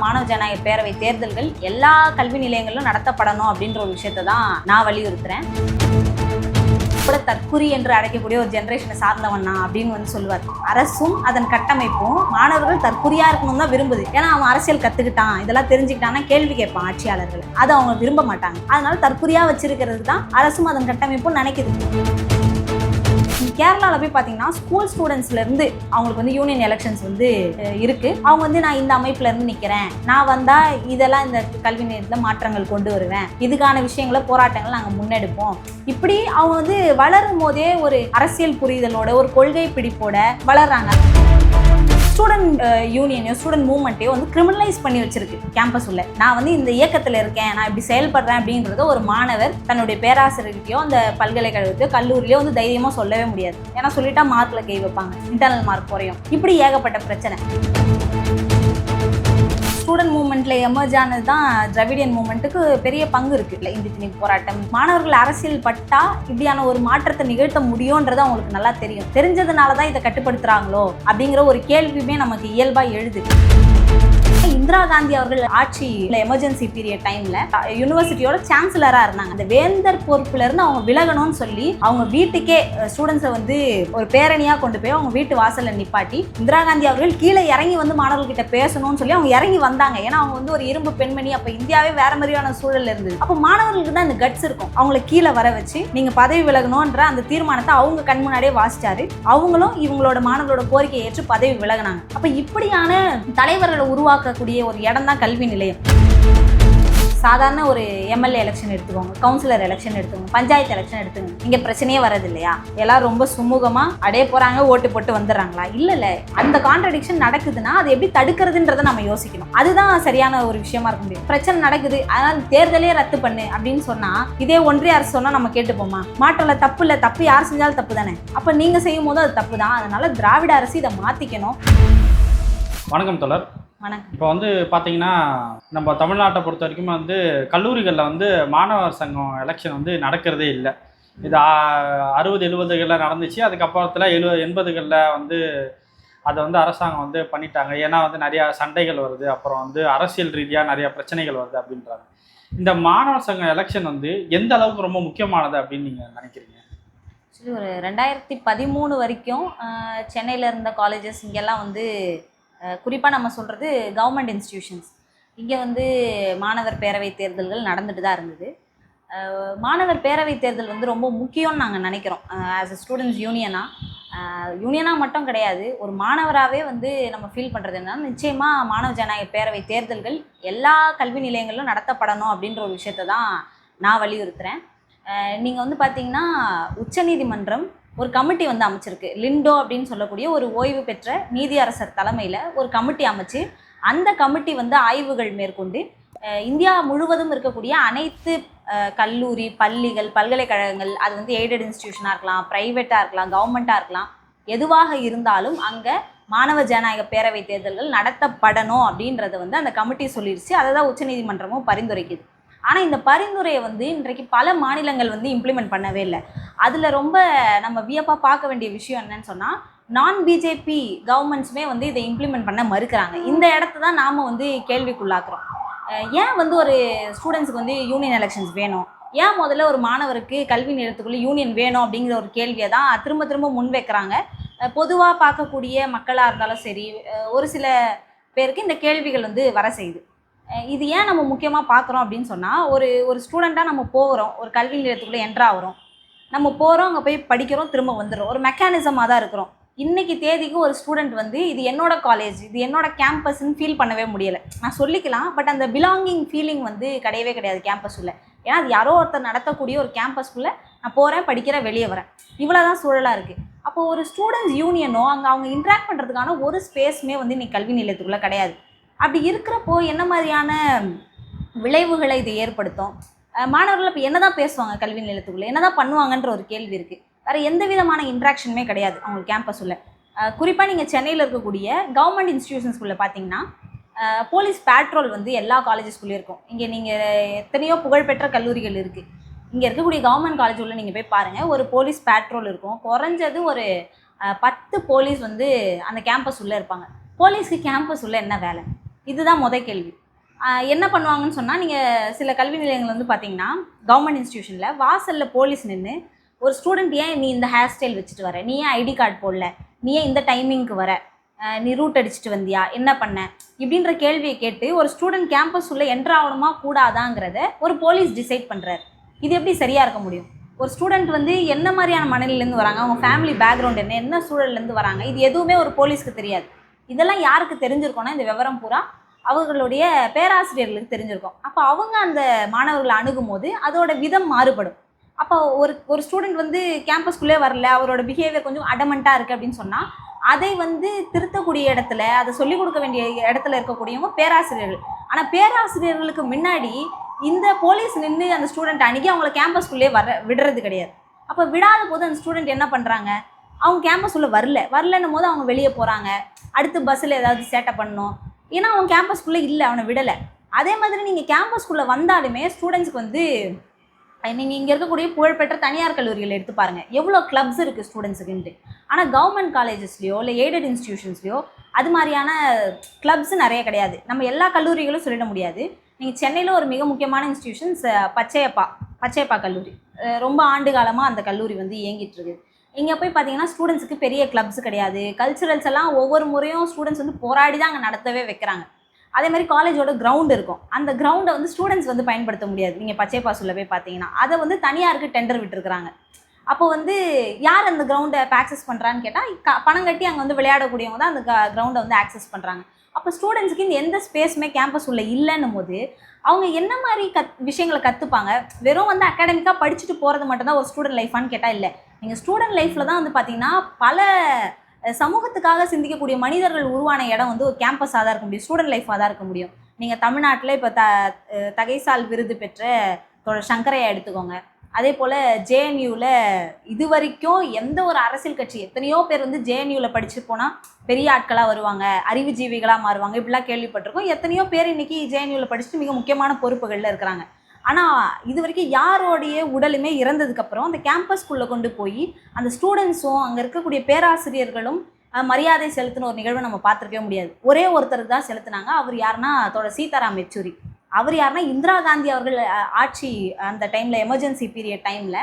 மாணவ ஜனநாயக பேரவை தேர்தல்கள் எல்லா கல்வி நிலையங்களிலும் நடத்தப்படணும் அப்படின்ற ஒரு விஷயத்தை தான் நான் வலியுறுத்துறேன். கூட தற்குறி என்று அழைக்கக்கூடிய ஒரு ஜென்ரேஷனை சார்ந்தவன் நான் அப்படின்னு சொல்லுவார். அரசும் அதன் கட்டமைப்பும் மாணவர்கள் தற்குறியா இருக்கணும் தான் விரும்புது. ஏன்னா அவன் அரசியல் கத்துக்கிட்டான், இதெல்லாம் தெரிஞ்சுக்கிட்டான்னா கேள்வி கேட்பான் ஆட்சியாளர்கள். அதை அவங்க விரும்ப மாட்டாங்க. அதனால தற்குறியா வச்சிருக்கிறது தான் அரசும் அதன் கட்டமைப்பும் நினைக்குது. கேரளாவில் போய் பார்த்தீங்கன்னா ஸ்கூல் ஸ்டூடெண்ட்ஸ்லேருந்து அவங்களுக்கு யூனியன் எலெக்ஷன்ஸ் இருக்குது. அவங்க நான் இந்த அமைப்புலேருந்து நிற்கிறேன், நான் வந்தால் இதெல்லாம் இந்த கல்வி நிலையத்தில் மாற்றங்கள் கொண்டு வருவேன், இதுக்கான விஷயங்களை போராட்டங்கள் நாங்கள் முன்னெடுப்போம். இப்படி அவங்க வளரும் போதே ஒரு அரசியல் புரிதலோட ஒரு கொள்கை பிடிப்போட வளர்றாங்க. ஸ்டூடெண்ட் யூனியனையோ ஸ்டூடெண்ட் மூவ்மெண்ட்டையோ கிரிமினலைஸ் பண்ணி வச்சிருக்கு கேம்பஸ் உள்ள. நான் இந்த இயக்கத்தில் இருக்கேன், நான் இப்படி செயல்படுறேன் அப்படின்றத ஒரு மாணவர் தன்னுடைய பேராசிரியர்கிட்டயோ அந்த பல்கலைக்கழகத்தையோ கல்லூரிலையோ தைரியமாக சொல்லவே முடியாது. ஏன்னா சொல்லிட்டா மார்க்கில் கை வைப்பாங்க, இன்டர்னல் மார்க் குறையும். இப்படி ஏகப்பட்ட பிரச்சனை. ஸ்டூடெண்ட் மூவ்மெண்ட்ல எமர்ஜ் ஆனது தான் திராவிடியன் மூவ்மெண்ட்டுக்கு பெரிய பங்கு இருக்கு. இல்லை இந்தி திணிப்பு போராட்டம், மாணவர்கள் அரசியல் பட்டா இப்படியான ஒரு மாற்றத்தை நிகழ்த்த முடியும்ன்றது அவங்களுக்கு நல்லா தெரியும். தெரிஞ்சதுனால தான் இதை கட்டுப்படுத்துறாங்களோ அப்படிங்கிற ஒரு கேள்வியுமே நமக்கு இயல்பா எழுது. இந்திரா காந்தி அவர்கள் ஆட்சியில் எமர்ஜென்சி பீரியட் டைம்ல யூனிவர்சிட்டியோட சான்சலரா இருந்தாங்க. அந்த வேந்தர் பொறுப்புல இருந்து அவங்க விலகணும்னு சொல்லி அவங்க வீட்டுக்கே ஸ்டூடெண்ட்ஸை ஒரு பேரணியா கொண்டு போய் அவங்க வீட்டு வாசல்ல நிப்பாட்டி இந்திரா காந்தி அவர்கள் கீழே இறங்கி மாணவர்கள் கிட்ட பேசணும்னு சொல்லி அவங்க இறங்கி வந்தாங்க. ஏன்னா அவங்க ஒரு இரும்பு பெண்மணி. அப்ப இந்தியாவே வேற மாதிரியான சூழல் இருந்தது. அப்போ மாணவர்களுக்கு தான் இந்த கட்ஸ் இருக்கும். அவங்களை கீழே வர வச்சு நீங்க பதவி விலகணும்ன்ற அந்த தீர்மானத்தை அவங்க கண் முன்னாடியே வாசிச்சாரு. அவங்களும் இவங்களோட மாணவர்களோட கோரிக்கையை ஏற்று பதவி விலகினாங்க. அப்ப இப்படியான தலைவர்களை உருவாக்கக்கூடிய ஒரு இடம் தான் கல்வி நிலையம். சாதாரண ஒரு எம்எல்ஏ எலெக்ஷன் எடுத்துக்கோங்க, கவுன்சிலர் எலெக்ஷன் எடுத்துக்கோங்க, பஞ்சாயத்து எலெக்ஷன் எடுத்துக்கோங்க. இங்கே பிரச்சனையே வரது இல்லையா? எல்லாரும் ரொம்ப சுமூகமாக அடைய போகிறாங்க, ஓட்டு போட்டு வந்துடுறாங்களா? இல்லை, அந்த கான்ட்ரடிக்ஷன் நடக்குதுன்னா அது எப்படி தடுக்கிறதுன்றதை நம்ம யோசிக்கணும். அதுதான் சரியான ஒரு விஷயமா இருக்க முடியும். பிரச்சனை நடக்குது, அதனால் தேர்தலே ரத்து பண்ணு அப்படின்னு சொன்னால் இதே ஒன்றிய அரசு சொன்னால் நம்ம கேட்டுப்போமா? மாற்றல, தப்பு இல்லை, தப்பு யார் செஞ்சாலும் தப்பு தானே. அப்போ நீங்கள் செய்யும் போது அது தப்பு தான். அதனால திராவிட அரசு இதை மாற்றிக்கணும். வணக்கம் தொடர். இப்போ பார்த்தீங்கன்னா நம்ம தமிழ்நாட்டை பொறுத்த வரைக்கும் கல்லூரிகளில் மாணவர் சங்கம் எலெக்ஷன் நடக்கிறதே இல்லை. இது 60-70களில் நடந்துச்சு. அதுக்கப்புறத்தில் 80-களில் அதை அரசாங்கம் பண்ணிட்டாங்க. ஏன்னா நிறையா சண்டைகள் வருது, அப்புறம் அரசியல் ரீதியாக நிறையா பிரச்சனைகள் வருது அப்படின்றாங்க. இந்த மாணவர் சங்கம் எலெக்ஷன் எந்த அளவுக்கு ரொம்ப முக்கியமானது அப்படின்னு நீங்கள் நினைக்கிறீங்க? ஒரு 2013 வரைக்கும் சென்னையில் இருந்த காலேஜஸ் இங்கெல்லாம் குறிப்பாக நம்ம சொல்கிறது கவர்மெண்ட் இன்ஸ்டிடியூஷன்ஸ், இங்கே மாணவர் பேரவை தேர்தல்கள் நடந்துட்டு தான் இருந்தது. மாணவர் பேரவை தேர்தல் ரொம்ப முக்கியம்னு நாங்கள் நினைக்கிறோம். ஆஸ் அ ஸ்டூடெண்ட்ஸ் யூனியனாக மட்டும் கிடையாது, ஒரு மாணவராகவே நம்ம ஃபீல் பண்ணுறது என்னன்னா, நிச்சயமாக மாணவ ஜனநாயக பேரவை தேர்தல்கள் எல்லா கல்வி நிலையங்களிலும் நடத்தப்படணும் அப்படின்ற ஒரு விஷயத்தை தான் நான் வலியுறுத்துகிறேன். நீங்கள் பார்த்தீங்கன்னா உச்சநீதிமன்றம் ஒரு கமிட்டி அமைச்சிருக்கு. லிண்டோ அப்படின்னு சொல்லக்கூடிய ஒரு ஓய்வு பெற்ற நீதியரசர் தலைமையில் ஒரு கமிட்டி அமைச்சு அந்த கமிட்டி ஆய்வுகள் மேற்கொண்டு இந்தியா முழுவதும் இருக்கக்கூடிய அனைத்து கல்லூரி, பள்ளிகள், பல்கலைக்கழகங்கள், அது எய்டட் இன்ஸ்டிடியூஷனாக இருக்கலாம், ப்ரைவேட்டாக இருக்கலாம், கவர்மெண்ட்டாக இருக்கலாம், எதுவாக இருந்தாலும் அங்கே மாணவ ஜனநாயக பேரவை தேர்தல்கள் நடத்தப்படணும் அப்படின்றத அந்த கமிட்டி சொல்லிடுச்சு. அதை தான் உச்சநீதிமன்றமும் பரிந்துரைக்குது. ஆனால் இந்த பரிந்துரையை இன்றைக்கு பல மாநிலங்கள் இம்ப்ளிமெண்ட் பண்ணவே இல்லை. அதில் ரொம்ப நம்ம வியப்பாக பார்க்க வேண்டிய விஷயம் என்னன்னு சொன்னால், நான் பிஜேபி கவர்மெண்ட்ஸுமே இதை இம்ப்ளிமெண்ட் பண்ண மறுக்கிறாங்க. இந்த இடத்த தான் நாம் கேள்விக்குள்ளாக்குறோம். ஏன் ஒரு ஸ்டூடெண்ட்ஸுக்கு யூனியன் எலெக்ஷன்ஸ் வேணும், ஏன் முதல்ல ஒரு மாணவருக்கு கல்வி நிலையத்துக்குள்ளே யூனியன் வேணும் அப்படிங்கிற ஒரு கேள்வியை தான் திரும்ப திரும்ப முன்வைக்கிறாங்க. பொதுவாக பார்க்கக்கூடிய மக்களாக இருந்தாலும் சரி, ஒரு சில பேருக்கு இந்த கேள்விகள் வர செய்யுது. இது ஏன் நம்ம முக்கியமாக பார்க்குறோம் அப்படின்னு சொன்னால், ஒரு ஸ்டூடெண்ட்டாக நம்ம போகிறோம், ஒரு கல்வி நிலையத்துக்குள்ளே என்ட்ராகிறோம், நம்ம போகிறோம், அங்கே போய் படிக்கிறோம், திரும்ப வந்துடுறோம், ஒரு மெக்கானிசமாக தான் இருக்கிறோம். இன்றைக்கி தேதிக்கு ஒரு ஸ்டூடெண்ட் இது என்னோட காலேஜ், இது என்னோட கேம்பஸ்ன்னு ஃபீல் பண்ணவே முடியலை. நான் சொல்லிக்கலாம், பட் அந்த பிலாங்கிங் ஃபீலிங் கிடையவே கிடையாது கேம்பஸ் உள்ள. ஏன்னா அது யாரோ ஒருத்தர் நடத்தக்கூடிய ஒரு கேம்பஸ்குள்ளே நான் போகிறேன், படிக்கிறேன், வெளியே வரேன், இவ்வளோ தான் சூழலாக இருக்குது. அப்போது ஒரு ஸ்டூடெண்ட்ஸ் யூனியனோ அங்கே அவங்க இன்ட்ராக்ட் பண்ணுறதுக்கான ஒரு ஸ்பேஸுமே இன்றைக்கி கல்வி நிலையத்துக்குள்ளே கிடையாது. அப்படி இருக்கிறப்போ என்ன மாதிரியான விளைவுகளை இது ஏற்படுத்தும்? மாணவர்கள் இப்போ என்ன தான் பேசுவாங்க கல்வி நிலையத்துக்குள்ளே, என்ன தான் பண்ணுவாங்கன்ற ஒரு கேள்வி இருக்குது. வேறு எந்த விதமான இன்ட்ராக்ஷனுமே கிடையாது அவங்களுக்கு கேம்பஸ் உள்ள. குறிப்பாக நீங்கள் சென்னையில் இருக்கக்கூடிய கவர்மெண்ட் இன்ஸ்டிடியூஷன்ஸ்குள்ளே பார்த்தீங்கன்னா போலீஸ் பேட்ரோல் எல்லா காலேஜஸ்குள்ளேயும் இருக்கும். இங்கே நீங்கள் எத்தனையோ புகழ்பெற்ற கல்லூரிகள் இருக்குது, இங்கே இருக்கக்கூடிய கவர்மெண்ட் காலேஜ் உள்ள நீங்கள் போய் பாருங்கள், ஒரு போலீஸ் பேட்ரோல் இருக்கும். குறைஞ்சது ஒரு 10 போலீஸ் அந்த கேம்பஸ் உள்ளே இருப்பாங்க. போலீஸ்க்கு கேம்பஸ் உள்ள என்ன வேலை? இதுதான் கேள்வி. என்ன பண்ணுவாங்கன்னு சொன்னால், நீங்கள் சில கல்வி நிலையங்கள் வந்து பார்த்தீங்கன்னா, கவர்மெண்ட் இன்ஸ்டியூஷனில் வாசலில் போலீஸ் நின்று ஒரு ஸ்டூடெண்ட் ஏன் நீ இந்த ஹேர் ஸ்டைல் வச்சுட்டு வர, நீ ஏன் ஐடி கார்டு போடல, நீ ஏன் இந்த டைமிங்க்கு வர, நீ ரூட் அடிச்சுட்டு வந்தியா, என்ன பண்ண, இப்படின்ற கேள்வியை கேட்டு ஒரு ஸ்டூடெண்ட் கேம்பஸ் உள்ள என்ட்ரு ஆகணுமா கூடாதாங்கிறத ஒரு போலீஸ் டிசைட் பண்ணுறாரு. இது எப்படி சரியாக இருக்க முடியும்? ஒரு ஸ்டூடெண்ட் வந்து என்ன மாதிரியான மனநிலையிலேருந்து வராங்க, அவங்க ஃபேமிலி பேக்ரவுண்ட் என்ன சூழல்லேருந்து வராங்க, இது எதுவுமே ஒரு போலீஸ்க்கு தெரியாது. இதெல்லாம் யாருக்கு தெரிஞ்சிருக்கோன்னா, இந்த விவரம் பூரா அவர்களுடைய பேராசிரியர்களுக்கு தெரிஞ்சிருக்கும். அப்போ அவங்க அந்த மாணவர்களை அணுகும் போது அதோட விதம் மாறுபடும். அப்போ ஒரு ஸ்டூடெண்ட் வந்து கேம்பஸ்குள்ளே வரல, அவரோட பிஹேவியர் கொஞ்சம் அடமெண்ட்டாக இருக்குது அப்படின்னு சொன்னால், அதை வந்து திருத்தக்கூடிய இடத்துல, அதை சொல்லிக் கொடுக்க வேண்டிய இடத்துல இருக்கக்கூடியவங்க பேராசிரியர்கள். ஆனால் பேராசிரியர்களுக்கு முன்னாடி இந்த போலீஸ் நின்று அந்த ஸ்டூடெண்ட் அணுகி அவங்கள கேம்பஸ்குள்ளே விடுறது கிடையாது. அப்போ விடாத போது அந்த ஸ்டூடெண்ட் என்ன பண்ணுறாங்க, அவங்க கேம்பஸ் உள்ள வரலன்னும் போது அவங்க வெளியே போகிறாங்க. அடுத்து பஸ்ஸில் ஏதாவது சேட்டை பண்ணணும், ஏன்னா அவன் கேம்பஸ்குள்ளே இல்லை, அவனை விடலை. அதே மாதிரி நீங்கள் கேம்பஸ்குள்ளே வந்தாலுமே ஸ்டூடெண்ட்ஸ்க்கு வந்து நீங்கள் இங்கே இருக்கக்கூடிய புகழ்பெற்ற தனியார் கல்லூரிகள் எடுத்து பாருங்கள், எவ்வளோ கிளப்ஸ் இருக்குது ஸ்டூடெண்ட்ஸுக்குன்ட்டு. ஆனால் கவர்மெண்ட் காலேஜஸ்லையோ இல்லை எய்டட் இன்ஸ்டிடியூஷன்ஸ்லையோ அது மாதிரியான கிளப்ஸ் நிறைய கிடையாது. நம்ம எல்லா கல்லூரிகளும் சொல்லிட முடியாது. நீங்கள் சென்னையில் ஒரு மிக முக்கியமான இன்ஸ்டிடியூஷன்ஸ் பச்சையப்பா கல்லூரி, ரொம்ப ஆண்டு காலமாக அந்த கல்லூரி வந்து இயங்கிட்டு இருக்குது. இங்கே போய் பார்த்தீங்கன்னா ஸ்டூடெண்ட்ஸுக்கு பெரிய கிளப்ஸ் கிடையாது. கல்ச்சுரல்ஸ் எல்லாம் ஒவ்வொரு முறையும் ஸ்டூடெண்ட்ஸ் வந்து போராடி தான் அங்கே நடத்தவே வைக்கிறாங்க. அதே மாதிரி காலேஜோட கிரவுண்ட் இருக்கும், அந்த கிரவுண்டை வந்து ஸ்டூடெண்ட்ஸ் வந்து பயன்படுத்த முடியாது. நீங்கள் பச்சைப்பாசுல போய் பார்த்தீங்கன்னா அதை வந்து தனியாருக்கு டெண்டர் விட்டுருக்குறாங்க. அப்போ வந்து யார் அந்த கிரவுண்டை ஆக்சஸ் பண்ணுறான்னு கேட்டால் பணம் கட்டி அங்கே வந்து விளையாடக்கூடியவங்க தான் அந்த கிரவுண்டை வந்து ஆக்சஸ் பண்ணுறாங்க. அப்போ ஸ்டூடெண்ட்ஸுக்கு இந்த எந்த ஸ்பேஸுமே கேம்பஸ் உள்ள இல்லைன்னும் போது அவங்க என்ன மாதிரி விஷயங்களை கற்றுப்பாங்க? வெறும் வந்து அகாடமிக்காக படிச்சுட்டு போகிறது மட்டும்தான் ஒரு ஸ்டூடெண்ட் லைஃபான்னு கேட்டால் இல்லை. நீங்கள் ஸ்டூடெண்ட் லைஃப்பில் தான் வந்து பார்த்தீங்கன்னா பல சமூகத்துக்காக சிந்திக்கக்கூடிய மனிதர்கள் உருவான இடம் வந்து ஒரு கேம்பஸாக தான் இருக்க முடியும், ஸ்டூடெண்ட் லைஃபாக தான் இருக்க முடியும். நீங்கள் தமிழ்நாட்டில் இப்போ தகைசால் விருது பெற்ற தோழர் சங்கரையா எடுத்துக்கோங்க. அதே போல் ஜேஎன்யூவில் இது வரைக்கும் எந்த ஒரு அரசியல் கட்சி, எத்தனையோ பேர் வந்து ஜேஎன்யூவில் படித்து போனால் பெரிய ஆட்களாக வருவாங்க, அறிவுஜீவிகளாக மாறுவாங்க, இப்படிலாம் கேள்விப்பட்டிருக்கோம். எத்தனையோ பேர் இன்றைக்கி ஜேஎன்யூவில் படிச்சுட்டு மிக முக்கியமான பொறுப்புகளில் இருக்கிறாங்க. ஆனால் இது வரைக்கும் யாரோடைய உடலுமே இறந்ததுக்கப்புறம் அந்த கேம்பஸ்குள்ளே கொண்டு போய் அந்த ஸ்டூடெண்ட்ஸும் அங்கே இருக்கக்கூடிய பேராசிரியர்களும் மரியாதை செலுத்தின ஒரு நிகழ்வை நம்ம பார்த்துருக்கவே முடியாது. ஒரே ஒருத்தருக்கு தான் செலுத்தினாங்க. அவர் யாருன்னா சீதாராம் யெச்சூரி. அவர் யாருன்னா இந்திரா காந்தி அவர்கள் ஆட்சி அந்த டைமில், எமர்ஜென்சி பீரியட் டைமில்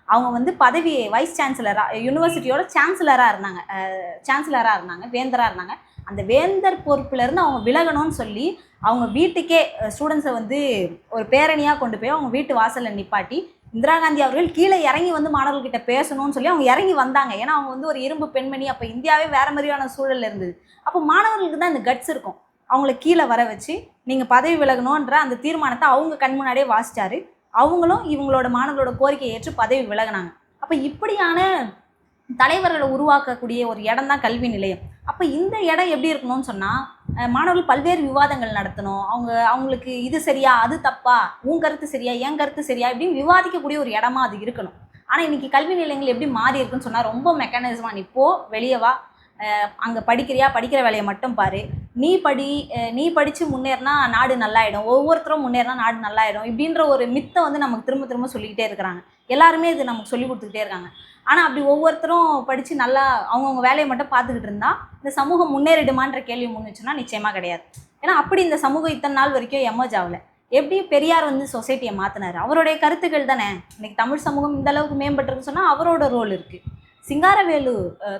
அவங்க வந்து பதவி வைஸ் சான்சலராக, யூனிவர்சிட்டியோட சான்சலராக இருந்தாங்க, வேந்தராக இருந்தாங்க. அந்த வேந்தர் பொறுப்புலேருந்து அவங்க விலகணும்னு சொல்லி அவங்க வீட்டுக்கே ஸ்டூடெண்ட்ஸை வந்து ஒரு பேரணியாக கொண்டு போய் அவங்க வீட்டு வாசலில் நிப்பாட்டி இந்திரா காந்தி அவர்கள் கீழே இறங்கி வந்து மாணவர்கிட்ட பேசணும்னு சொல்லி அவங்க இறங்கி வந்தாங்க. ஏன்னா அவங்க வந்து ஒரு இரும்பு பெண்மணி. அப்போ இந்தியாவே வேறு மாதிரியான சூழல் இருந்தது. அப்போ மாணவர்களுக்கு தான் இந்த கட்ஸ் இருக்கும். அவங்கள கீழே வர வச்சு நீங்கள் பதவி விலகணுன்ற அந்த தீர்மானத்தை அவங்க கண் முன்னாடியே வாசித்தார். அவங்களும் இவங்களோட மாணவர்களோட கோரிக்கையை ஏற்று பதவி விலகினாங்க. அப்போ இப்படியான தலைவர்களை உருவாக்கக்கூடிய ஒரு இடம் தான் கல்வி நிலையம். அப்போ இந்த இடம் எப்படி இருக்கணும்னு சொன்னால், மாணவர்கள் பல்வேறு விவாதங்கள் நடத்தணும். அவங்களுக்கு இது சரியா, அது தப்பா, உன் கருத்து சரியா, என் கருத்து சரியா, இப்படின்னு விவாதிக்கக்கூடிய ஒரு இடமா அது இருக்கணும். ஆனால் இன்றைக்கி கல்வி நிலையங்கள் எப்படி மாறி இருக்குன்னு சொன்னால், ரொம்ப மெக்கானிசமாக நீ போ, வெளியே வா, அங்கே படிக்கிற வேலையை மட்டும் பாரு, நீ படித்து முன்னேறினா நாடு நல்லாயிடும், ஒவ்வொருத்தரும் முன்னேறினா நாடு நல்லாயிடும், இப்படின்ற ஒரு மித்தை வந்து நமக்கு திரும்ப திரும்ப சொல்லிக்கிட்டே இருக்கிறாங்க. எல்லாருமே இது நமக்கு சொல்லி கொடுத்துக்கிட்டே இருக்காங்க. ஆனால் அப்படி ஒவ்வொருத்தரும் படித்து நல்லா அவங்கவுங்க வேலையை மட்டும் பார்த்துக்கிட்டு இருந்தால் இந்த சமூகம் முன்னேறிடுமான்ற கேள்வி முன்னிச்சுன்னா நிச்சயமாக கிடையாது. ஏன்னா அப்படி இந்த சமூகம் இத்தனை நாள் வரைக்கும் எமர்ஜ் ஆகலை. எப்படி பெரியார் வந்து சொசைட்டியை மாற்றினார்? அவருடைய கருத்துக்கள் தானே. இன்றைக்கி தமிழ் சமூகம் இந்த அளவுக்கு மேம்பட்டுருக்குன்னு சொன்னால் அவரோட ரோல் இருக்குது, சிங்காரவேலு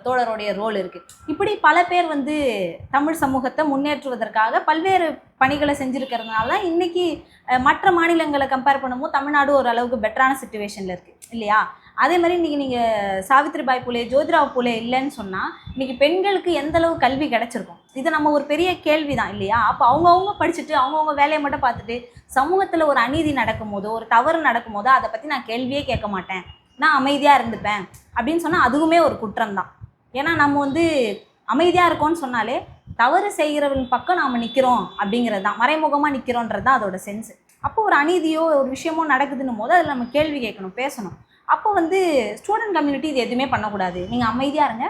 தோழருடைய ரோல் இருக்குது. இப்படி பல பேர் வந்து தமிழ் சமூகத்தை முன்னேற்றுவதற்காக பல்வேறு பணிகளை செஞ்சுருக்கிறதுனால தான் இன்றைக்கி மற்ற மாநிலங்களை கம்பேர் பண்ணும்போது தமிழ்நாடு ஒரு அளவுக்கு பெட்டரான சிச்சுவேஷனில் இருக்குது இல்லையா? அதே மாதிரி இன்றைக்கி நீங்கள் சாவித்ரிபாய் பூலே, ஜோதிராவ் பூலே இல்லைன்னு சொன்னால் இன்றைக்கி பெண்களுக்கு எந்த அளவு கல்வி கிடச்சிருக்கும்? இது நம்ம ஒரு பெரிய கேள்வி தான் இல்லையா? அப்போ அவங்கவுங்க படிச்சுட்டு அவங்கவுங்க வேலையை மட்டும் பார்த்துட்டு சமூகத்தில் ஒரு அநீதி நடக்கும் போதோ ஒரு தவறு நடக்கும் போதோ அதை பற்றி நான் கேள்வியே கேட்க மாட்டேன், நான் அமைதியாக இருந்துப்பேன் அப்படின்னு சொன்னால் அதுவுமே ஒரு குற்றம் தான். ஏன்னா நம்ம வந்து அமைதியாக இருக்கோன்னு சொன்னாலே தவறு செய்கிறவங்க பக்கம் நாம் நிற்கிறோம் அப்படிங்கிறது தான், மறைமுகமாக நிற்கிறோன்றது தான் அதோட சென்ஸு. அப்போ ஒரு அநீதியோ ஒரு விஷயமோ நடக்குதுன்னும் போது அதில் நம்ம கேள்வி கேட்கணும், பேசணும். அப்போ வந்து ஸ்டூடெண்ட் கம்யூனிட்டி இது எதுவுமே பண்ணக்கூடாது, நீங்கள் அமைதியாக இருங்க,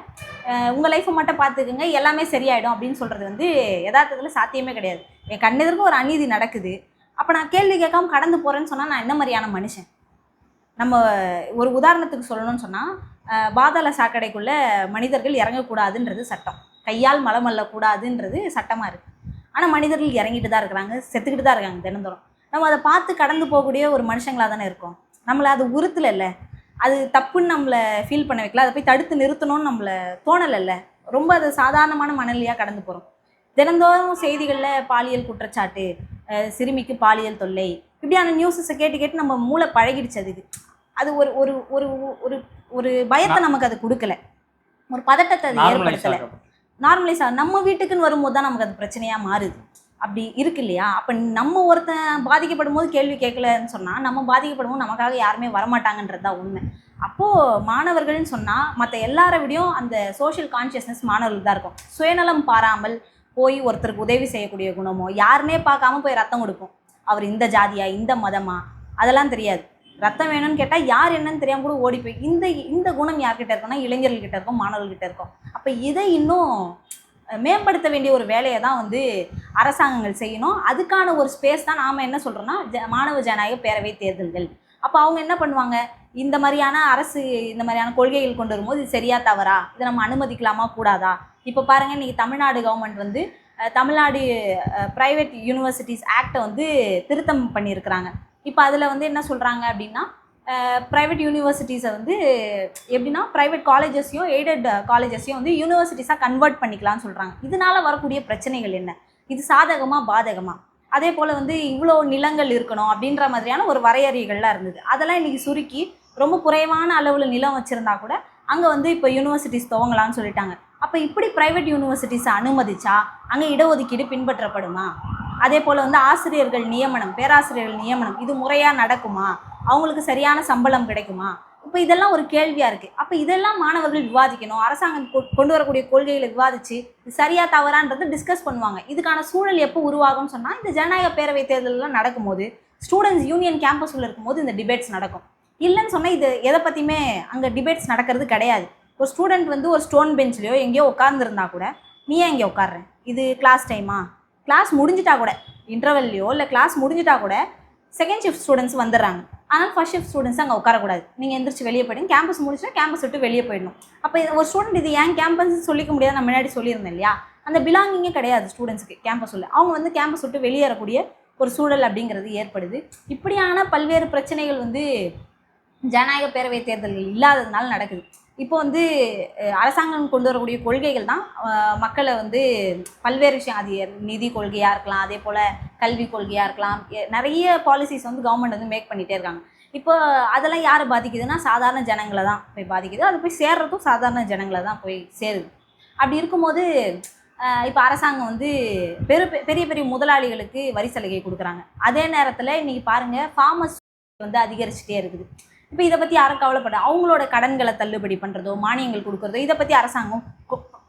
உங்கள் லைஃப்பை மட்டும் பார்த்துக்குங்க, எல்லாமே சரியாயிடும் அப்படின்னு சொல்கிறது வந்து யதார்த்தத்தில் சாத்தியமே கிடையாது. என் கண்ணெதிர்க்கு ஒரு அநீதி நடக்குது, அப்போ நான் கேள்வி கேட்காம கடந்து போகிறேன்னு சொன்னால் நான் என்ன மாதிரியான மனுஷன்? நம்ம ஒரு உதாரணத்துக்கு சொல்லணும்னு சொன்னால், பாதாள சாக்கடைக்குள்ளே மனிதர்கள் இறங்கக்கூடாதுன்றது சட்டம், கையால் மலம் அள்ளக்கூடாதுன்றது சட்டமாக இருக்குது. ஆனால் மனிதர்கள் இறங்கிட்டு தான் இருக்கிறாங்க, செத்துக்கிட்டு தான் இருக்காங்க தினந்தோறும். நம்ம அதை பார்த்து கடந்து போகக்கூடிய ஒரு மனுஷங்களாக தானே இருக்கோம். நம்மளை அது உறுத்தலைல்ல, அது தப்புன்னு நம்மளை ஃபீல் பண்ண வைக்கல, அதை போய் தடுத்து நிறுத்தணும்னு நம்மளை தோணலைல்ல. ரொம்ப அது சாதாரணமான மனநிலையாக கடந்து போகிறோம். தினந்தோறும் செய்திகளில் பாலியல் குற்றச்சாட்டு, சிறுமிக்கு பாலியல் தொல்லை, இப்படியான நியூஸஸை கேட்டு கேட்டு நம்ம மூளை பழகிடுச்சு. அதுக்கு அது ஒரு ஒரு ஒரு ஒரு ஒரு பயத்தை நமக்கு அது கொடுக்கல, ஒரு பதட்டத்தை அது ஏற்படுத்தலை. நார்மலைஸ் நம்ம வீட்டுக்குன்னு வரும்போது தான் நமக்கு அது பிரச்சனையாக மாறுது. அப்படி இருக்கு இல்லையா? அப்போ நம்ம ஒருத்தன் பாதிக்கப்படும் போது கேள்வி கேட்கலன்னு சொன்னால், நம்ம பாதிக்கப்படும் போது நமக்காக யாருமே வரமாட்டாங்கன்றது தான் உண்மை. அப்போது மாணவர்கள்னு சொன்னால் மற்ற எல்லாரை விடையும் அந்த சோஷியல் கான்ஷியஸ்னஸ் மாணவர்களுக்கு தான் இருக்கும். சுயநலம் பாராமல் போய் ஒருத்தருக்கு உதவி செய்யக்கூடிய குணமோ, யாருன்னே பார்க்காம போய் ரத்தம் கொடுக்கும். அவர் இந்த ஜாதியா, இந்த மதமா, அதெல்லாம் தெரியாது. ரத்தம் வேணும்னு கேட்டால் யார் என்னன்னு தெரியாமல் கூட ஓடி போய் இந்த குணம் யார்கிட்ட இருக்குன்னா இளைஞர்கள்கிட்ட இருக்கும், மாணவர்கள்கிட்ட இருக்கும். அப்போ இதை இன்னும் மேம்படுத்த வேண்டிய ஒரு வேலையை தான் வந்து அரசாங்கங்கள் செய்யணும். அதுக்கான ஒரு ஸ்பேஸ் தான் நாம் என்ன சொல்கிறோன்னா மாணவ ஜனநாயக பேரவை தேர்தல்கள். அப்போ அவங்க என்ன பண்ணுவாங்க, இந்த மாதிரியான அரசு இந்த மாதிரியான கொள்கைகள் கொண்டு வரும்போது இது சரியா தவறா, இதை நம்ம அனுமதிக்கலாமா கூடாதா? இப்போ பாருங்கள், இன்றைக்கி தமிழ்நாடு கவர்மெண்ட் வந்து தமிழ்நாடு ப்ரைவேட் யூனிவர்சிட்டிஸ் ஆக்டை வந்து திருத்தம் பண்ணியிருக்கிறாங்க. இப்போ அதில் வந்து என்ன சொல்கிறாங்க அப்படின்னா, ப்ரைவேட் யூனிவர்சிட்டிஸை வந்து எப்படின்னா ப்ரைவேட் காலேஜஸையும் எய்டட் காலேஜஸையும் வந்து யூனிவர்சிட்டிஸாக கன்வெர்ட் பண்ணிக்கலாம்னு சொல்கிறாங்க. இதனால் வரக்கூடிய பிரச்சனைகள் என்ன, இது சாதகமாக பாதகமாக? அதே போல் வந்து இவ்வளோ நிலங்கள் இருக்கணும் அப்படின்ற மாதிரியான ஒரு வரையறைகள்லாம் இருந்தது. அதெல்லாம் இன்றைக்கி சுருக்கி ரொம்ப குறைவான அளவில் நிலம் வச்சுருந்தா கூட அங்கே வந்து இப்போ யூனிவர்சிட்டிஸ் துவங்கலான்னு சொல்லிட்டாங்க. அப்போ இப்படி ப்ரைவேட் யூனிவர்சிட்டிஸை அனுமதிச்சா அங்கே இடஒதுக்கீடு பின்பற்றப்படுமா? அதே போல் வந்து ஆசிரியர்கள் நியமனம், பேராசிரியர்கள் நியமனம் இது முறையாக நடக்குமா? அவங்களுக்கு சரியான சம்பளம் கிடைக்குமா? இப்போ இதெல்லாம் ஒரு கேள்வியாக இருக்குது. அப்போ இதெல்லாம் மாணவர்கள் விவாதிக்கணும். அரசாங்கம் கொண்டு வரக்கூடிய கொள்கைகளை விவாதித்து இது சரியாக தவறான்றது டிஸ்கஸ் பண்ணுவாங்க. இதுக்கான சூழல் எப்போ உருவாகும்னு சொன்னால், இந்த ஜனநாயக பேரவை தேர்தலெலாம் நடக்கும்போது, ஸ்டூடெண்ட்ஸ் யூனியன் கேம்பஸில் இருக்கும்போது இந்த டிபேட்ஸ் நடக்கும். இல்லைன்னு சொன்னால் இது எதை பற்றியுமே அங்கே டிபேட்ஸ் நடக்கிறது கிடையாது. ஒரு ஸ்டூடெண்ட் வந்து ஒரு ஸ்டோன் பெஞ்ச்லையோ எங்கேயோ உட்காந்துருந்தா கூட, நீ ஏன் இங்கே உட்காடுறேன், இது கிளாஸ் டைமா, கிளாஸ் முடிஞ்சிட்டா கூட இன்டர்வல்லையோ இல்லை கிளாஸ் முடிஞ்சிட்டா கூட செகண்ட் ஷிஃப்ட் ஸ்டூடெண்ட்ஸ் வந்துடுறாங்க. ஆனால் ஃபர்ஸ்ட் ஷிஃப்ட் ஸ்டூடெண்ட்ஸ் அங்கே உட்காரக்கூடாது. நீங்கள் எந்திரிச்சு வெளியே போயிடுங்க, கேம்பஸ் முடிச்சுன்னா கேம்பஸ் விட்டு வெளியே போயிடணும். அப்போ ஒரு ஸ்டூடெண்ட் இது ஏன் கேம்பஸ் சொல்லிக்க முடியாது, நான் முன்னாடி சொல்லியிருந்தேன் இல்லையா? அந்த பிலாங்கிங்கே கிடையாது ஸ்டூடெண்ட்ஸுக்கு கேம்பஸ் உள்ள. அவங்க வந்து கேம்பஸ் விட்டு வெளியேறக்கூடிய ஒரு சூழல் அப்படிங்கிறது ஏற்படுது. இப்படியான பல்வேறு பிரச்சனைகள் வந்து ஜனநாயக பேரவை தேர்தல்கள் இல்லாததுனால நடக்குது. இப்போ வந்து அரசாங்கம் கொண்டு வரக்கூடிய கொள்கைகள் தான் மக்களை வந்து பல்வேறு விஷயம், அது நிதி கொள்கையாக இருக்கலாம், அதே போல் கல்வி கொள்கையாக இருக்கலாம், நிறைய பாலிசிஸ் வந்து கவர்மெண்ட் வந்து மேக் பண்ணிகிட்டே இருக்காங்க. இப்போ அதெல்லாம் யாரை பாதிக்குதுன்னா சாதாரண ஜனங்களை தான் போய் பாதிக்குது. அது போய் சேர்றதும் சாதாரண ஜனங்களை தான் போய் சேருது. அப்படி இருக்கும்போது இப்போ அரசாங்கம் வந்து பெரிய பெரிய முதலாளிகளுக்கு வரி சலுகை கொடுக்குறாங்க. அதே நேரத்தில் இன்றைக்கி பாருங்கள், ஃபார்மர்ஸ் வந்து அதிகரிச்சுட்டே இருக்குது. இப்போ இதை பற்றி யாரும் கவலைப்பட, அவங்களோட கடன்களை தள்ளுபடி பண்ணுறதோ மானியங்கள் கொடுக்குறதோ இதை பற்றி அரசாங்கம்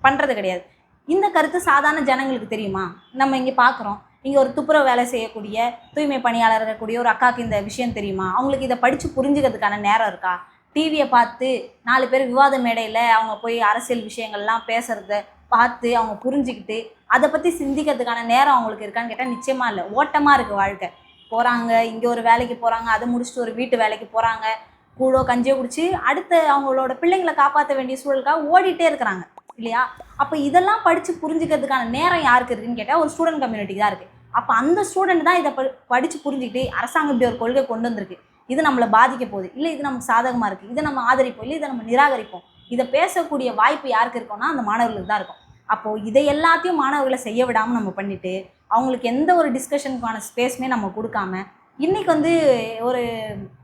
பண்ணுறது கிடையாது. இந்த கருத்து சாதாரண ஜனங்களுக்கு தெரியுமா? நம்ம இங்கே பார்க்குறோம், இங்கே ஒரு துப்புரவு வேலை செய்யக்கூடிய தூய்மை பணியாளர் இருக்கக்கூடிய ஒரு அக்காவுக்கு இந்த விஷயம் தெரியுமா? அவங்களுக்கு இதை படித்து புரிஞ்சுக்கிறதுக்கான நேரம் இருக்கா? டிவியை பார்த்து 4 பேர் விவாத மேடையில் அவங்க போய் அரசியல் விஷயங்கள்லாம் பேசுகிறத பார்த்து அவங்க புரிஞ்சுக்கிட்டு அதை பற்றி சிந்திக்கிறதுக்கான நேரம் அவங்களுக்கு இருக்கான்னு கேட்டால் நிச்சயமாக இல்லை. ஓட்டமாக இருக்குது வாழ்க்கை. போகிறாங்க, இங்கே ஒரு வேலைக்கு போகிறாங்க, அதை முடிச்சுட்டு ஒரு வீட்டு வேலைக்கு போகிறாங்க, கூழோ கஞ்சியோ குடிச்சு அடுத்து அவங்களோட பிள்ளைங்களை காப்பாற்ற வேண்டிய சூழலுக்காக ஓடிட்டே இருக்கிறாங்க இல்லையா? அப்போ இதெல்லாம் படித்து புரிஞ்சுக்கிறதுக்கான நேரம் யாருக்கு இருக்குதுன்னு கேட்டால் ஒரு ஸ்டூடெண்ட் கம்யூனிட்டி தான் இருக்குது. அப்போ அந்த ஸ்டூடெண்ட் தான் இதை படித்து புரிஞ்சுக்கிட்டு அரசாங்கம் இப்படி ஒரு கொள்கை கொண்டு வந்திருக்கு, இது நம்மளை பாதிக்க போகுது, இல்லை இது நமக்கு சாதகமாக இருக்குது, இதை நம்ம ஆதரிப்போம், இல்லை இதை நம்ம நிராகரிப்போம், இதை பேசக்கூடிய வாய்ப்பு யாருக்கு இருக்கோம்னா அந்த மாணவர்களுக்கு தான் இருக்கும். அப்போது இதை எல்லாத்தையும் மாணவர்களை செய்ய விடாமல் நம்ம பண்ணிவிட்டு அவங்களுக்கு எந்த ஒரு டிஸ்கஷனுக்கான ஸ்பேஸுமே நம்ம கொடுக்காம, இன்றைக்கி வந்து ஒரு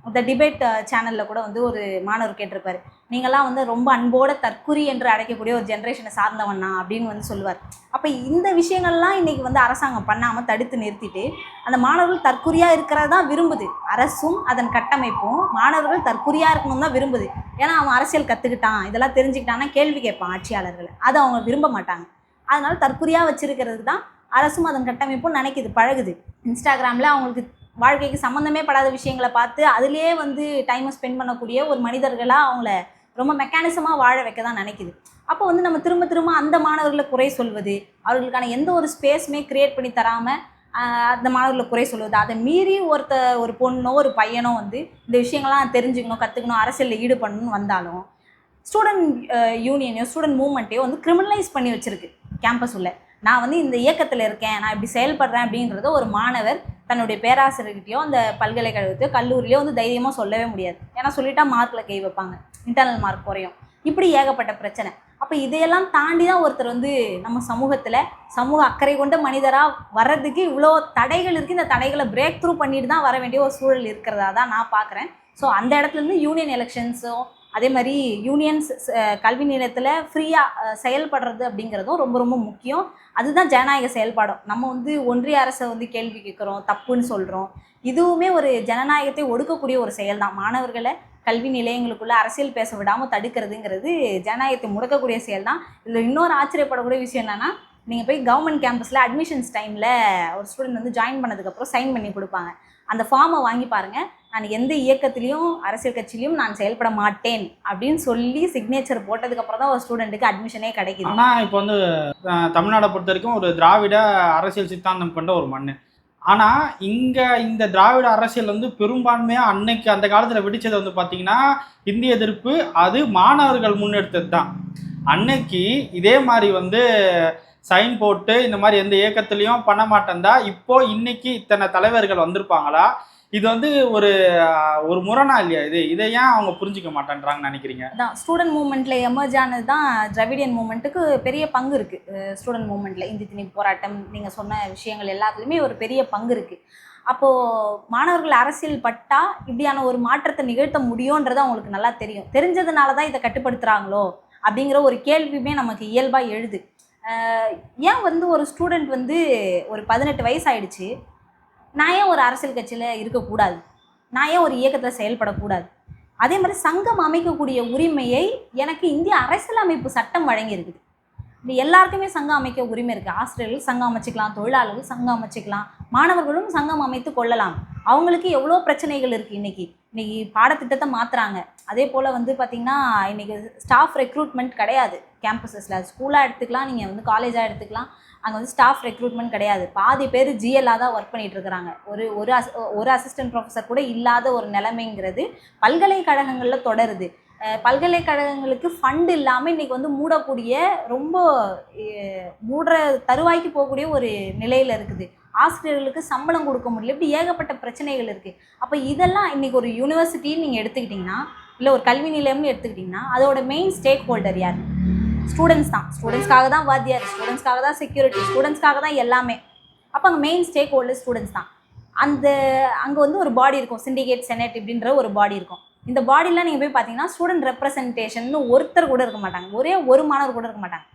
இந்த டிபேட் சேனலில் கூட வந்து ஒரு மாணவர் கேட்டிருப்பார், நீங்கள்லாம் வந்து ரொம்ப அன்போட தற்குறி என்று அழைக்கக்கூடிய ஒரு ஜென்ரேஷனை சார்ந்தவண்ணா அப்படின்னு வந்து சொல்லுவார். அப்போ இந்த விஷயங்கள்லாம் இன்றைக்கி வந்து அரசாங்கம் பண்ணாமல் தடுத்து நிறுத்திட்டு அந்த மாணவர்கள் தற்குறியாக இருக்கிறது தான் விரும்புது. அரசும் அதன் கட்டமைப்பும் மாணவர்கள் தற்குறியாக இருக்கணும் தான் விரும்புது. ஏன்னா அவன் அரசியல் கற்றுக்கிட்டான், இதெல்லாம் தெரிஞ்சுக்கிட்டான்னா கேள்வி கேட்பான் ஆட்சியாளர்களை, அதை அவங்க விரும்ப மாட்டாங்க. அதனால் தற்குறியாக வச்சுருக்கிறதுக்கு தான் அரசும் அதன் கட்டமைப்பும் நினைக்குது, பழகுது. இன்ஸ்டாகிராமில் அவங்களுக்கு வாழ்க்கைக்கு சம்மந்தமே படாத விஷயங்களை பார்த்து அதிலே வந்து டைமை ஸ்பெண்ட் பண்ணக்கூடிய ஒரு மனிதர்களாக அவங்கள ரொம்ப மெக்கானிசமாக வாழ வைக்க தான் நினைக்குது. அப்போ வந்து நம்ம திரும்ப திரும்ப அந்த மாணவர்களை குறை சொல்வது, அவர்களுக்கான எந்த ஒரு ஸ்பேஸுமே க்ரியேட் பண்ணி தராமல் அந்த மாணவர்களை குறை சொல்வது, அதை மீறி ஒரு பொண்ணோ ஒரு பையனோ வந்து இந்த விஷயங்கள்லாம் தெரிஞ்சுக்கணும், கற்றுக்கணும், அரசியலில் ஈடுபடணும்னு வந்தாலும் ஸ்டூடெண்ட் யூனியனையோ ஸ்டூடெண்ட் மூவ்மெண்ட்டையோ வந்து கிரிமினலைஸ் பண்ணி வச்சுருக்கு கேம்பஸ் உள்ள. நான் வந்து இந்த இயக்கத்தில் இருக்கேன், நான் இப்படி செயல்படுறேன் அப்படின்றத ஒரு மாணவர் தன்னுடைய பேராசிரியர்கிட்டயோ அந்த பல்கலைக்கழகத்தையோ கல்லூரியிலையோ வந்து தைரியமாக சொல்லவே முடியாது. ஏன்னா சொல்லிட்டா மார்க்கில் கை வைப்பாங்க, இன்டர்னல் மார்க் குறையும், இப்படி ஏகப்பட்ட பிரச்சனை. அப்போ இதையெல்லாம் தாண்டி தான் ஒருத்தர் வந்து நம்ம சமூகத்தில் சமூக அக்கறை கொண்ட மனிதராக வர்றதுக்கு இவ்வளோ தடைகள் இருக்குது. இந்த தடைகளை பிரேக் த்ரூ பண்ணிட்டு தான் வர வேண்டிய ஒரு சூழல் இருக்கிறதா தான் நான் பார்க்குறேன். ஸோ அந்த இடத்துலேருந்து யூனியன் எலெக்ஷன்ஸோ அதே மாதிரி யூனியன்ஸ் கல்வி நிலையத்தில் ஃப்ரீயாக செயல்படுறது அப்படிங்கிறதும் ரொம்ப ரொம்ப முக்கியம். அதுதான் ஜனநாயக செயல்பாடும். நம்ம வந்து ஒன்றிய அரசை வந்து கேள்வி கேட்குறோம், தப்புன்னு சொல்கிறோம். இதுவுமே ஒரு ஜனநாயகத்தை ஒடுக்கக்கூடிய ஒரு செயல் தான். மாணவர்களை கல்வி நிலையங்களுக்குள்ளே அரசியல் பேச விடாமல் தடுக்கிறதுங்கிறது ஜனநாயகத்தை முடக்கக்கூடிய செயல் தான். இதில் இன்னொரு ஆச்சரியப்படக்கூடிய விஷயம் என்னென்னா, நீங்கள் போய் கவர்மெண்ட் கேம்பஸில் அட்மிஷன்ஸ் டைமில் ஒரு ஸ்டூடெண்ட் வந்து ஜாயின் பண்ணதுக்கப்புறம் சைன் பண்ணி கொடுப்பாங்க. அந்த ஃபார்மை வாங்கி பாருங்கள். நான் எந்த இயக்கத்திலையும் அரசியல் கட்சியிலையும் நான் செயல்பட மாட்டேன் அப்படின்னு சொல்லி சிக்னேச்சர் போட்டதுக்கப்புறம் தான் ஒரு ஸ்டூடெண்ட்டுக்கு அட்மிஷனே கிடைக்குது. ஆனால் இப்போ வந்து தமிழ்நாடை பொறுத்த வரைக்கும் ஒரு திராவிட அரசியல் சித்தாந்தம் கொண்ட ஒரு மண். ஆனால் இங்கே இந்த திராவிட அரசியல் வந்து பெரும்பான்மையாக அன்னைக்கு அந்த காலத்தில் வெடித்தது வந்து பார்த்திங்கன்னா இந்திய எதிர்ப்பு, அது மாணவர்கள் முன்னெடுத்தது தான். அன்னைக்கு இதே மாதிரி வந்து சைன் போட்டு இந்த மாதிரி எந்த இயக்கத்துலையும் பண்ண மாட்டேன்தா இப்போது இன்னைக்கு இத்தனை தலைவர்கள் வந்திருப்பாங்களா? இது வந்து ஒரு ஒரு முரணா இல்லையா? இதை ஏன் அவங்க புரிஞ்சிக்க மாட்டேன்றாங்கன்னு நினைக்கிறீங்க? அதான் ஸ்டூடெண்ட் மூவ்மெண்ட்டில் எமர்ஜ் ஆனது தான் திராவிடியன் மூவ்மெண்ட்டுக்கு பெரிய பங்கு இருக்குது. ஸ்டூடெண்ட் மூவ்மெண்ட்டில் இந்தி திணிப்பு போராட்டம், நீங்கள் சொன்ன விஷயங்கள் எல்லாத்துலேயுமே ஒரு பெரிய பங்கு இருக்குது. அப்போது மாணவர்கள் அரசியல் பட்டா இப்படியான ஒரு மாற்றத்தை நிகழ்த்த முடியுன்றது அவங்களுக்கு நல்லா தெரியும். தெரிஞ்சதுனால தான் இதை கட்டுப்படுத்துகிறாங்களோ அப்படிங்கிற ஒரு கேள்வியுமே நமக்கு இயல்பாக எழுது. ஏன் வந்து ஒரு ஸ்டூடெண்ட் வந்து ஒரு 18 வயசு ஆயிடுச்சு, நான் ஏன் ஒரு அரசியல் கட்சியில் இருக்கக்கூடாது, நான் ஏன் ஒரு இயக்கத்தில் செயல்படக்கூடாது? அதே மாதிரி சங்கம் அமைக்கக்கூடிய உரிமையை எனக்கு இந்திய அரசியலமைப்பு சட்டம் வழங்கியிருக்குது. இப்படி எல்லாருக்குமே சங்கம் அமைக்க உரிமை இருக்குது. ஆசிரியர்கள் சங்கம் அமைச்சிக்கலாம், தொழிலாளர்கள் சங்கம் அமைச்சிக்கலாம், மாணவர்களும் சங்கம் அமைத்து கொள்ளலாம். அவங்களுக்கு எவ்வளோ பிரச்சனைகள் இருக்குது. இன்றைக்கி பாடத்திட்டத்தை மாற்றுறாங்க. அதே போல் வந்து பார்த்திங்கன்னா இன்றைக்கி ஸ்டாஃப் ரெக்ரூட்மெண்ட் கிடையாது கேம்பஸஸில். ஸ்கூலாக எடுத்துக்கலாம், நீங்கள் வந்து காலேஜாக எடுத்துக்கலாம், அங்கே வந்து ஸ்டாஃப் ரெக்ரூட்மெண்ட் கிடையாது. பாதி பேர் ஜிஎல்லாக தான் ஒர்க் பண்ணிகிட்டு இருக்கிறாங்க. ஒரு அசிஸ்டன்ட் ப்ரொஃபஸர் கூட இல்லாத ஒரு நிலைமைங்கிறது பல்கலைக்கழகங்களில் தொடருது. பல்கலைக்கழகங்களுக்கு ஃபண்டு இல்லாமல் இன்றைக்கி வந்து மூடக்கூடிய, ரொம்ப மூடுற தருவாய்க்கு போகக்கூடிய ஒரு நிலையில் இருக்குது. ஆசிரியர்களுக்கு சம்பளம் கொடுக்க முடியல, இப்படி ஏகப்பட்ட பிரச்சனைகள் இருக்குது. அப்போ இதெல்லாம் இன்றைக்கி ஒரு யூனிவர்சிட்டின்னு நீங்கள் எடுத்துக்கிட்டிங்கன்னா, இல்லை ஒரு கல்வி நிலையம்னு எடுத்துக்கிட்டிங்கன்னா, அதோட மெயின் ஸ்டேக் ஹோல்டர் யார்? ஸ்டூடெண்ட்ஸ் தான். ஸ்டூடெண்ட்ஸ்க்காக தான் வாத்தியார், ஸ்டூடெண்ட்ஸ்க்காக தான் செக்யூரிட்டி, ஸ்டூடெண்ட்ஸ்க்காக தான் எல்லாமே. அப்போ அங்கே மெயின் ஸ்டேக் ஹோல்டர் ஸ்டூடெண்ட்ஸ் தான். அங்கே வந்து ஒரு பாடி இருக்கும், சிண்டிகேட், செனட் இப்படின்ற ஒரு பாடி இருக்கும். இந்த பாடியில் நீங்கள் போய் பார்த்தீங்கன்னா ஸ்டூடெண்ட் ரெப்ரசன்டேஷன் ஒருத்தர் கூட இருக்க மாட்டாங்க, ஒரே ஒரு மாணவர் கூட இருக்க மாட்டாங்க.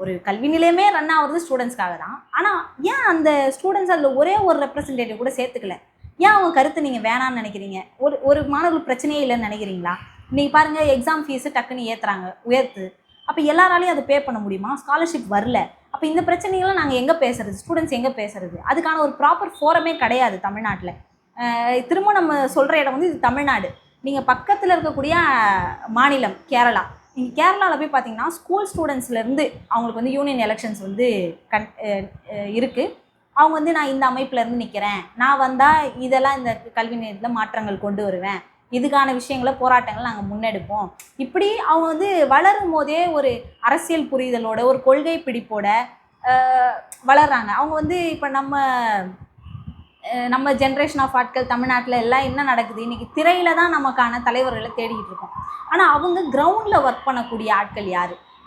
ஒரு கல்வி நிலையமே ரன் ஆகுறது ஸ்டூடெண்ட்ஸ்க்காக தான். ஆனால் ஏன் அந்த ஸ்டூடெண்ட்ஸ் அதில் ஒரே ஒரு ரெப்ரசன்டேட்டிவ் கூட சேர்த்துக்கல? ஏன் அவங்க கருத்து நீங்கள் வேணான்னு நினைக்கிறீங்க? ஒரு மாணவர்கள் பிரச்சனையே இல்லைன்னு நினைக்கிறீங்களா? இன்றைக்கி பாருங்கள், எக்ஸாம் ஃபீஸு டக்குன்னு உயர்த்து. அப்போ எல்லாராலையும் அதை பே பண்ண முடியுமா? ஸ்காலர்ஷிப் வரல. அப்போ இந்த பிரச்சனைகள்லாம் நாங்கள் எங்கே பேசுறது? ஸ்டூடெண்ட்ஸ் எங்கே பேசுறது? அதுக்கான ஒரு ப்ராப்பர் ஃபோரமே கிடையாது தமிழ்நாட்டில். திரும்ப நம்ம சொல்கிற இடம் வந்து இது தமிழ்நாடு. நீங்கள் பக்கத்தில் இருக்கக்கூடிய மாநிலம் கேரளா. நீங்கள் கேரளாவில் போய் பார்த்தீங்கன்னா ஸ்கூல் ஸ்டூடெண்ட்ஸ்லேருந்து அவங்களுக்கு வந்து யூனியன் எலெக்ஷன்ஸ் வந்து இருக்குது. அவங்க வந்து நான் இந்த அமைப்புலேருந்து நிற்கிறேன், நான் வந்தால் இதெல்லாம் இந்த கல்வி நிலையத்தில் மாற்றங்கள் கொண்டு வருவேன், இதுக்கான விஷயங்களை போராட்டங்கள் நாங்கள் முன்னெடுப்போம். இப்படி அவங்க வந்து வளரும் போதே ஒரு அரசியல் புரிதலோட, ஒரு கொள்கை பிடிப்போட வளர்கிறாங்க. அவங்க வந்து இப்போ நம்ம ஜென்ரேஷன் ஆஃப் ஆட்கள் தமிழ்நாட்டில் எல்லாம் என்ன நடக்குது, இன்றைக்கி திரையில் தான் நமக்கான தலைவர்களை தேடிக்கிட்டு இருக்கோம். ஆனால் அவங்க கிரவுண்டில் ஒர்க் பண்ணக்கூடிய ஆட்கள்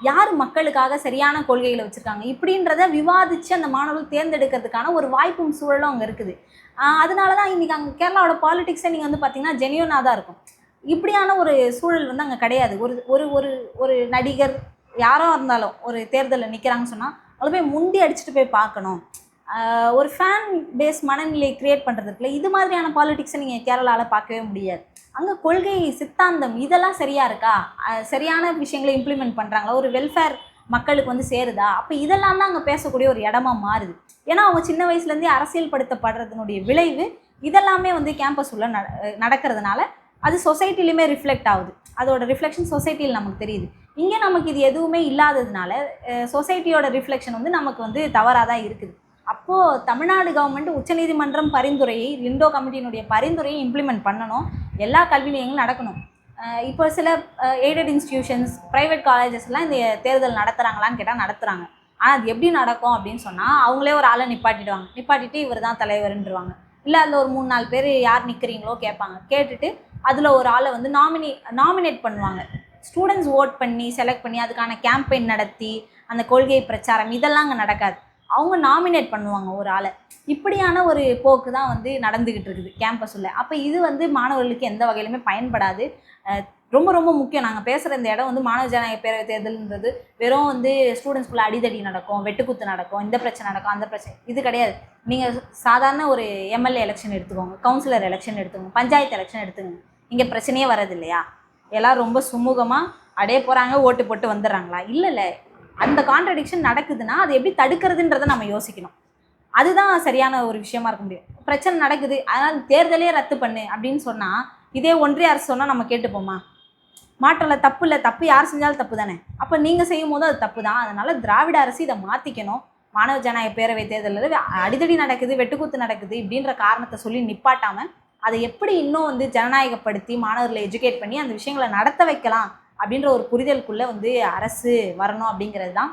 யார் மக்களுக்காக சரியான கொள்கைகளை வச்சுருக்காங்க இப்படின்றத விவாதித்து அந்த மாணவர்கள் தேர்ந்தெடுக்கிறதுக்கான ஒரு வாய்ப்பும் சூழலும் அங்கே இருக்குது. அதனால தான் இன்றைக்கி அங்கே கேரளாவோட பாலிடிக்ஸை நீங்கள் வந்து பார்த்திங்கன்னா ஜென்யூனாக தான் இருக்கும். இப்படியான ஒரு சூழல் வந்து அங்கே கிடையாது. ஒரு ஒரு ஒரு நடிகர் யாரோ இருந்தாலும் ஒரு தேர்தலில் நிற்கிறாங்கன்னு சொன்னால் அதில் போய் முந்தி அடிச்சுட்டு போய் பார்க்கணும். ஒரு ஃபேன் பேஸ் மனநிலையை க்ரியேட் பண்ணுறதுக்குள்ள இது மாதிரியான பாலிடிக்ஸை நீங்கள் கேரளாவில் பார்க்கவே முடியாது. அங்கே கொள்கை, சித்தாந்தம் இதெல்லாம் சரியாக இருக்கா, சரியான விஷயங்களை இம்ப்ளிமெண்ட் பண்ணுறாங்களா, ஒரு வெல்ஃபேர் மக்களுக்கு வந்து சேருதா, அப்போ இதெல்லாம் தான் அங்கே பேசக்கூடிய ஒரு இடமா மாறுது. ஏன்னா அவங்க சின்ன வயசுலேருந்தே அரசியல் படுத்தப்படுறதுனுடைய விளைவு இதெல்லாமே வந்து கேம்பஸ் உள்ள நடக்கிறதுனால அது சொசைட்டிலையுமே ரிஃப்ளெக்ட் ஆகுது. அதோட ரிஃப்ளெக்ஷன் சொசைட்டியில் நமக்கு தெரியுது. இங்கே நமக்கு இது எதுவுமே இல்லாததுனால சொசைட்டியோட ரிஃப்ளெக்ஷன் வந்து நமக்கு வந்து தவறாக தான் இருக்குது. அப்போது தமிழ்நாடு கவர்மெண்ட் உச்சநீதிமன்றம் பரிந்துரையை, லிண்டோ கமிட்டியினுடைய பரிந்துரையை இம்ப்ளிமெண்ட் பண்ணணும். எல்லா கல்வி நிலையங்களும் நடக்கணும். இப்போ சில எய்டட் இன்ஸ்டிடியூஷன்ஸ், ப்ரைவேட் காலேஜஸ்லாம் இந்த தேர்தல் நடத்துகிறாங்களான்னு கேட்டால் நடத்துகிறாங்க. ஆனால் அது எப்படி நடக்கும் அப்படின்னு சொன்னால் அவங்களே ஒரு ஆளை நிப்பாட்டிட்டு இவர் தான் தலைவர்ன்றுவாங்க. இல்லை அதில் ஒரு 3-4 பேர் யார் நிற்கிறீங்களோ கேட்பாங்க. கேட்டுட்டு அதில் ஒரு ஆளை வந்து நாமினேட் பண்ணுவாங்க. ஸ்டூடெண்ட்ஸ் ஓட் பண்ணி செலக்ட் பண்ணி அதுக்கான கேம்பெயின் நடத்தி அந்த கொள்கை பிரச்சாரம் இதெல்லாம் அங்கே நடக்காது. அவங்க நாமினேட் பண்ணுவாங்க ஒரு ஆளை. இப்படியான ஒரு போக்கு தான் வந்து நடந்துக்கிட்டு இருக்குது கேம்பஸ் உள்ள. அப்போ இது வந்து மாணவர்களுக்கு எந்த வகையிலுமே பயன்படாது. ரொம்ப ரொம்ப முக்கியம். நாங்கள் பேசுகிற இந்த இடம் வந்து மாணவ ஜனநாயக பேரவை தேர்தல்ன்றது வெறும் வந்து ஸ்டூடெண்ட்ஸ்குள்ளே அடிதடி நடக்கும், வெட்டுக்குத்து நடக்கும், இந்த பிரச்சனை நடக்கும், அந்த பிரச்சனை இது கிடையாது. நீங்கள் சாதாரண ஒரு எம்எல்ஏ எலெக்ஷன் எடுத்துக்கோங்க, கவுன்சிலர் எலெக்ஷன் எடுத்துக்கோங்க, பஞ்சாயத்து எலெக்ஷன் எடுத்துக்கோங்க. இங்கே பிரச்சனையே வர்றது இல்லையா? எல்லோரும் ரொம்ப சுமூகமாக அடையே போகிறாங்க, ஓட்டு போட்டு வந்துடுறாங்களா? இல்லை. அந்த கான்ட்ரடிக்ஷன் நடக்குதுன்னா அதை எப்படி தடுக்கிறதுன்றதை நம்ம யோசிக்கணும். அதுதான் சரியான ஒரு விஷயமா இருக்க முடியும். பிரச்சனை நடக்குது அதனால் தேர்தலே ரத்து பண்ணு அப்படின்னு சொன்னால் இதே ஒன்றிய அரசு சொன்னால் நம்ம கேட்டுப்போமா? மாற்றல, தப்பு இல்லை, தப்பு யார் செஞ்சாலும் தப்பு தானே. அப்போ நீங்கள் செய்யும் போது அது தப்பு தான். அதனால் திராவிட அரசு இதை மாற்றிக்கணும். மாணவ ஜனநாயக பேரவை தேர்தலில் அடிதடி நடக்குது, வெட்டுக்குத்து நடக்குது இப்படின்ற காரணத்தை சொல்லி நிப்பாட்டாமல் அதை எப்படி இன்னும் வந்து ஜனநாயகப்படுத்தி மாணவர்களை எஜுகேட் பண்ணி அந்த விஷயங்களை நடத்த வைக்கலாம் அப்படின்ற ஒரு புரிதலுக்குள்ளே வந்து அரசு வரணும் அப்படிங்கிறது தான்.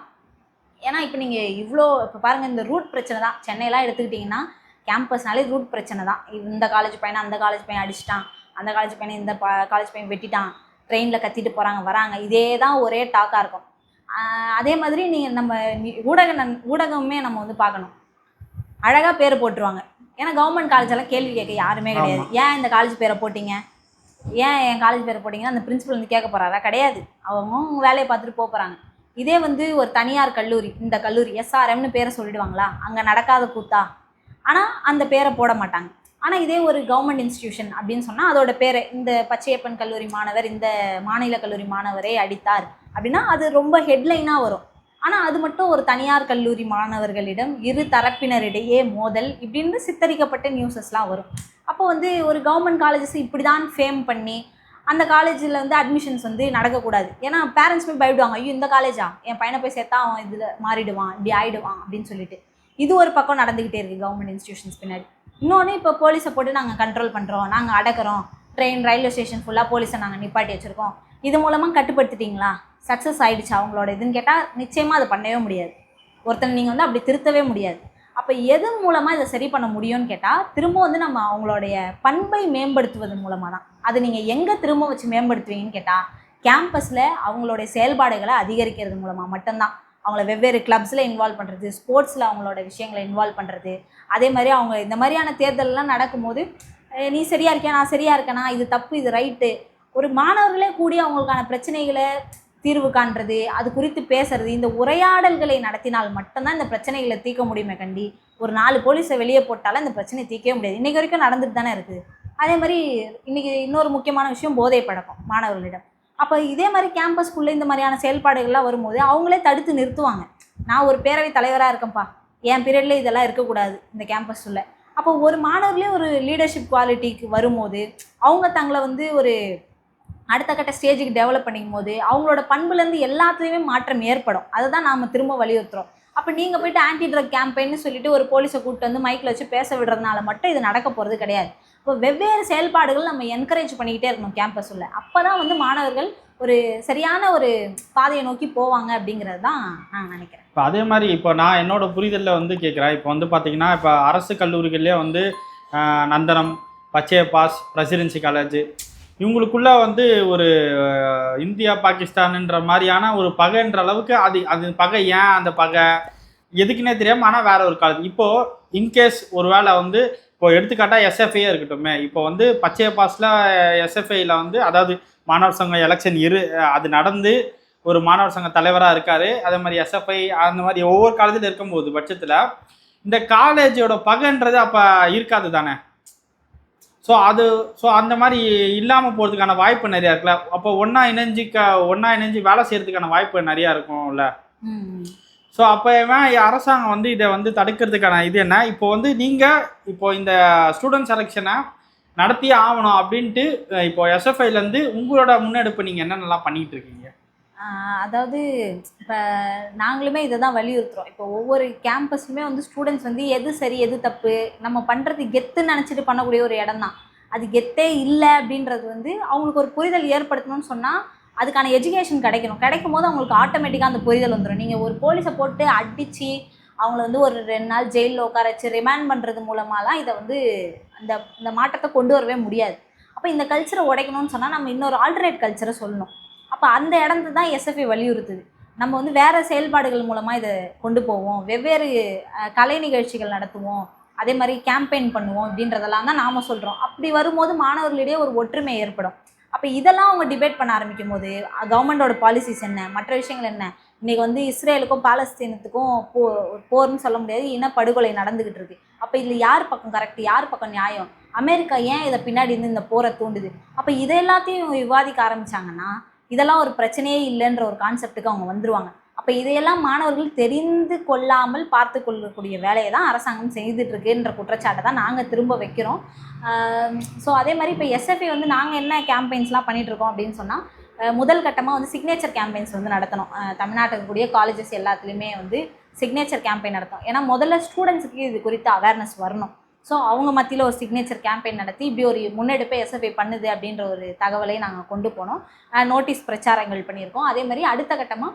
ஏன்னா இப்போ நீங்கள் இப்போ பாருங்கள், இந்த ரூட் பிரச்சனை தான். சென்னையெல்லாம் எடுத்துக்கிட்டிங்கன்னா கேம்பஸ்னாலே ரூட் பிரச்சனை தான். இந்த காலேஜ் பையனை அந்த காலேஜ் பையன் அடிச்சிட்டான், அந்த காலேஜ் பையனை இந்த காலேஜ் பையன் வெட்டிட்டான், ட்ரெயினில் கத்திட்டு போகிறாங்க வராங்க, இதே தான் ஒரே டாக்காக இருக்கும். அதே மாதிரி நீங்கள் நம்ம ஊடகமே நம்ம வந்து பார்க்கணும். அழகாக பேர் போட்டுருவாங்க. ஏன்னா கவர்மெண்ட் காலேஜெல்லாம் கேள்வி கேட்க யாருமே கிடையாது. ஏன் இந்த காலேஜ் பேரை போட்டிங்க, ஏன் என் காலேஜ் பேரை போட்டிங்கன்னா அந்த பிரின்சிபல் வந்து கேட்க போகிறாரா? கிடையாது. அவங்க வேலையை பார்த்துட்டு போகிறாங்க. இதே வந்து ஒரு தனியார் கல்லூரி, இந்த கல்லூரி எஸ்ஆர்எம்னு பேரை சொல்லிடுவாங்களா? அங்கே நடக்காத கூத்தா? ஆனால் அந்த பேரை போட மாட்டாங்க. ஆனால் இதே ஒரு கவர்மெண்ட் இன்ஸ்டிடியூஷன் அப்படின்னு சொன்னால் அதோட பேரை, இந்த பச்சையப்பன் கல்லூரி மாணவர் இந்த மாநில கல்லூரி மாணவரை அடித்தார் அப்படின்னா அது ரொம்ப ஹெட்லைனாக வரும். ஆனால் அது மட்டும் ஒரு தனியார் கல்லூரி மாணவர்களிடம் இரு தரப்பினரிடையே மோதல் இப்படின்னு சித்தரிக்கப்பட்ட நியூஸஸ்லாம் வரும். அப்போ வந்து ஒரு கவர்மெண்ட் காலேஜஸ் இப்படி தான் ஃபேம் பண்ணி அந்த காலேஜில் வந்து அட்மிஷன்ஸ் வந்து நடக்கக்கூடாது. ஏன்னா பேரண்ட்ஸுமே பயப்படுவாங்க, ஐயோ இந்த காலேஜா, என் பையனை போய் சேர்த்தா அவன் இதில் மாறிடுவான், இப்படி ஆகிடுவான் அப்படின்னு சொல்லிட்டு. இது ஒரு பக்கம் நடந்துக்கிட்டே இருக்குது கவர்மெண்ட் இன்ஸ்டிடியூஷன்ஸ் பின்னாடி. இன்னொன்று, இப்போ போலீஸை போட்டு நாங்கள் கண்ட்ரோல் பண்ணுறோம், நாங்கள் அடக்கிறோம், ரயில்வே ஸ்டேஷன் ஃபுல்லாக போலீஸை நாங்கள் நிப்பாட்டி வச்சுருக்கோம், இது மூலமாக கட்டுப்படுத்திட்டிங்களா? சக்ஸஸ் ஆகிடுச்சு அவங்களோட இதுன்னு கேட்டால் நிச்சயமாக அதை பண்ணவே முடியாது. ஒருத்தனை நீங்கள் வந்து அப்படி திருத்தவே முடியாது. அப்போ எது மூலமாக இதை சரி பண்ண முடியும்னு கேட்டால் திரும்ப வந்து நம்ம அவங்களுடைய பண்பை மேம்படுத்துவது மூலமாக தான். அது நீங்கள் எங்கே திரும்ப வச்சு மேம்படுத்துவீங்கன்னு கேட்டால் கேம்பஸில் அவங்களுடைய செயல்பாடுகளை அதிகரிக்கிறது மூலமாக மட்டும்தான். அவங்கள வெவ்வேறு கிளப்ஸில் இன்வால்வ் பண்ணுறது, ஸ்போர்ட்ஸில் அவங்களோட விஷயங்களை இன்வால்வ் பண்ணுறது. அதே மாதிரி அவங்க இந்த மாதிரியான தேர்தலெலாம் நடக்கும்போது நீ சரியாக இருக்கியா, நான் சரியாக இருக்கேனா, இது தப்பு இது ரைட்டு, ஒரு மாணவர்களே கூடி அவங்களுக்கான பிரச்சனைகளை தீர்வு காண்றது, அது குறித்து பேசுறது, இந்த உரையாடல்களை நடத்தினால் மட்டும்தான் இந்த பிரச்சனைகளை தீர்க்க முடியுமே கண்டி. ஒரு 4 போலீஸை வெளியே போட்டாலும் இந்த பிரச்சனையை தீர்க்கவே முடியாது. இன்றைக்கி வரைக்கும் நடந்துட்டு தானே இருக்குது. அதே மாதிரி இன்றைக்கி இன்னொரு முக்கியமான விஷயம் போதை பழக்கம் மாணவர்களிடம். அப்போ இதே மாதிரி கேம்பஸ்குள்ளே இந்த மாதிரியான செயல்பாடுகள்லாம் வரும்போது அவங்களே தடுத்து நிறுத்துவாங்க. நான் ஒரு பேரவை தலைவராக இருக்கேன்ப்பா, என் பீரியடில் இதெல்லாம் இருக்கக்கூடாது இந்த கேம்பஸுள்ள. அப்போ ஒரு மாணவர்களே ஒரு லீடர்ஷிப் குவாலிட்டிக்கு வரும்போது அவங்க தங்களை வந்து ஒரு அடுத்த கட்ட ஸ்டேஜுக்கு டெவலப் பண்ணிக்கும் போது அவங்களோட பண்புலேருந்து எல்லாத்துலேயுமே மாற்றம் ஏற்படும். அதை தான் நாம் திரும்ப வலியுறுத்துகிறோம். அப்போ நீங்கள் போய்ட்டு ஆன்டி ட்ரக் கேம்பெயின்னு சொல்லிட்டு ஒரு போலீஸை கூப்பிட்டு வந்து மைக்கில் வச்சு பேச விடுறதுனால மட்டும் இது நடக்க போகிறது கிடையாது. இப்போ வெவ்வேறு செயல்பாடுகள் நம்ம என்கரேஜ் பண்ணிக்கிட்டே இருக்கணும் கேம்பஸ் உள்ள. அப்போ தான் வந்து மாணவர்கள் ஒரு சரியான ஒரு பாதையை நோக்கி போவாங்க அப்படிங்கிறது தான் நான் நினைக்கிறேன். இப்போ அதே மாதிரி இப்போ நான் என்னோட புரிதலில் வந்து கேட்குறேன். இப்போ வந்து பார்த்திங்கன்னா இப்போ அரசு கல்லூரிகள்லேயே வந்து நந்தனம், பச்சையப்பாஸ், பிரசிடென்சி காலேஜ் இவங்களுக்குள்ள வந்து ஒரு இந்தியா பாகிஸ்தான்ன்ற மாதிரியான ஒரு பகைன்ற அளவுக்கு அது பகை, ஏன் அந்த பகை எதுக்குன்னே தெரியாமல், ஆனால் வேற ஒரு காலேஜ். இப்போது இன்கேஸ் ஒரு வேளை வந்து இப்போ எடுத்துக்காட்டால் எஸ்எஃப்ஐயே இருக்கட்டும். இப்போ வந்து பச்சையப்பாஸில் எஸ்எஃப்ஐயில் வந்து அதாவது மாணவர் சங்கம் எலெக்ஷன் அது நடந்து ஒரு மாணவர் சங்க தலைவராக இருக்கார். அதே மாதிரி எஸ்எஃப்ஐ அந்த மாதிரி ஒவ்வொரு காலேஜில் இருக்கும்போது பட்சத்தில் இந்த காலேஜோட பகைன்றது அப்போ இருக்காது தானே. ஸோ அந்த மாதிரி இல்லாமல் போகிறதுக்கான வாய்ப்பு நிறையா இருக்குல்ல. அப்போ ஒன்றா இணைஞ்சு வேலை செய்கிறதுக்கான வாய்ப்பு நிறையா இருக்கும்ல. ஸோ அப்போ அரசாங்கம் வந்து இதை வந்து தடுக்கிறதுக்கான இது என்ன? இப்போ வந்து நீங்கள் இப்போ இந்த ஸ்டூடெண்ட் செலெக்ஷனை நடத்தியே ஆகணும் அப்படின்ட்டு இப்போ எஸ்எஃப்ஐலேருந்து உங்களோட முன்னெடுப்பு நீங்கள் என்னென்னலாம் பண்ணிக்கிட்டு இருக்கீங்க? அதாவது இப்போ நாங்களுமே இதை தான் வலியுறுத்துகிறோம். இப்போ ஒவ்வொரு கேம்பஸ்லுமே வந்து ஸ்டூடெண்ட்ஸ் வந்து எது சரி எது தப்பு நம்ம பண்ணுறது கெத்துன்னு நினச்சிட்டு பண்ணக்கூடிய ஒரு இடம் தான். அது கெத்தே இல்லை அப்படின்றது வந்து அவங்களுக்கு ஒரு புரிதல் ஏற்படுத்தணும்னு சொன்னால் அதுக்கான எஜுகேஷன் கிடைக்கும் போது அவங்களுக்கு ஆட்டோமேட்டிக்காக அந்த புரிதல் வந்துடும். நீங்கள் ஒரு போலீஸை போட்டு அடித்து அவங்கள வந்து ஒரு 2 நாள் ஜெயிலில் உட்கார வச்சு ரிமாண்ட் பண்ணுறது மூலமாலாம் இதை வந்து இந்த மாற்றத்தை கொண்டு வரவே முடியாது. அப்போ இந்த கல்ச்சரை உடைக்கணும்னு சொன்னால் நம்ம இன்னொரு ஆல்டர்னேட் கல்ச்சரை சொல்லணும். அப்போ அந்த இடத்துல தான் எஸ்எஃப்ஐ வலியுறுத்துது. நம்ம வந்து வேறு செயல்பாடுகள் மூலமாக இதை கொண்டு போவோம், வெவ்வேறு கலை நிகழ்ச்சிகள் நடத்துவோம், அதே மாதிரி கேம்பெயின் பண்ணுவோம் அப்படின்றதெல்லாம் தான் நாம் சொல்கிறோம். அப்படி வரும்போது மாணவர்களிடையே ஒரு ஒற்றுமை ஏற்படும். அப்போ இதெல்லாம் அவங்க டிபேட் பண்ண ஆரம்பிக்கும் போது கவர்மெண்டோட பாலிசிஸ் என்ன, மற்ற விஷயங்கள் என்ன, இன்றைக்கி வந்து இஸ்ரேலுக்கும் பாலஸ்தீனத்துக்கும் போர்னு சொல்ல முடியாது, இனப்படுகொலை நடந்துக்கிட்டு இருக்கு. அப்போ இதில் யார் பக்கம் கரெக்ட், யார் பக்கம் நியாயம், அமெரிக்கா ஏன் இதை பின்னாடி இருந்து இந்த போரை தூண்டுது, அப்போ இதை எல்லாத்தையும் விவாதிக்க ஆரம்பித்தாங்கன்னா இதெல்லாம் ஒரு பிரச்சனையே இல்லைன்ற ஒரு கான்செப்டுக்கு அவங்க வந்துருவாங்க. அப்போ இதையெல்லாம் மாணவர்கள் தெரிந்து கொள்ளாமல் பார்த்து கொள்ளக்கூடிய வேலையை தான் அரசாங்கம் செய்துட்ருக்குன்ற குற்றச்சாட்டை தான் நாங்கள் திரும்ப வைக்கிறோம். ஸோ அதே மாதிரி இப்போ எஸ்எஃப்ஐ வந்து நாங்கள் என்ன கேம்பெயின்ஸ்லாம் பண்ணிகிட்ருக்கோம் அப்படின்னு சொன்னால், முதல் கட்டமாக வந்து சிக்னேச்சர் கேம்பெயின்ஸ் வந்து நடத்தணும். தமிழ்நாட்டுக்கு கூடிய காலேஜஸ் எல்லாத்துலேயுமே வந்து சிக்னேச்சர் கேம்பெயின் நடத்தும். ஏன்னா முதல்ல ஸ்டூடெண்ட்ஸுக்கு இது குறித்து அவேர்னஸ் வரணும். ஸோ அவங்க மத்தியில் ஒரு சிக்னேச்சர் கேம்பெயின் நடத்தி இப்படி ஒரு முன்னெடுப்பை எஸ்எஃப்ஐ பண்ணுது அப்படின்ற ஒரு தகவலை நாங்கள் கொண்டு போனோம். நோட்டீஸ் பிரச்சாரங்கள் பண்ணியிருக்கோம். அதே மாதிரி அடுத்த கட்டமாக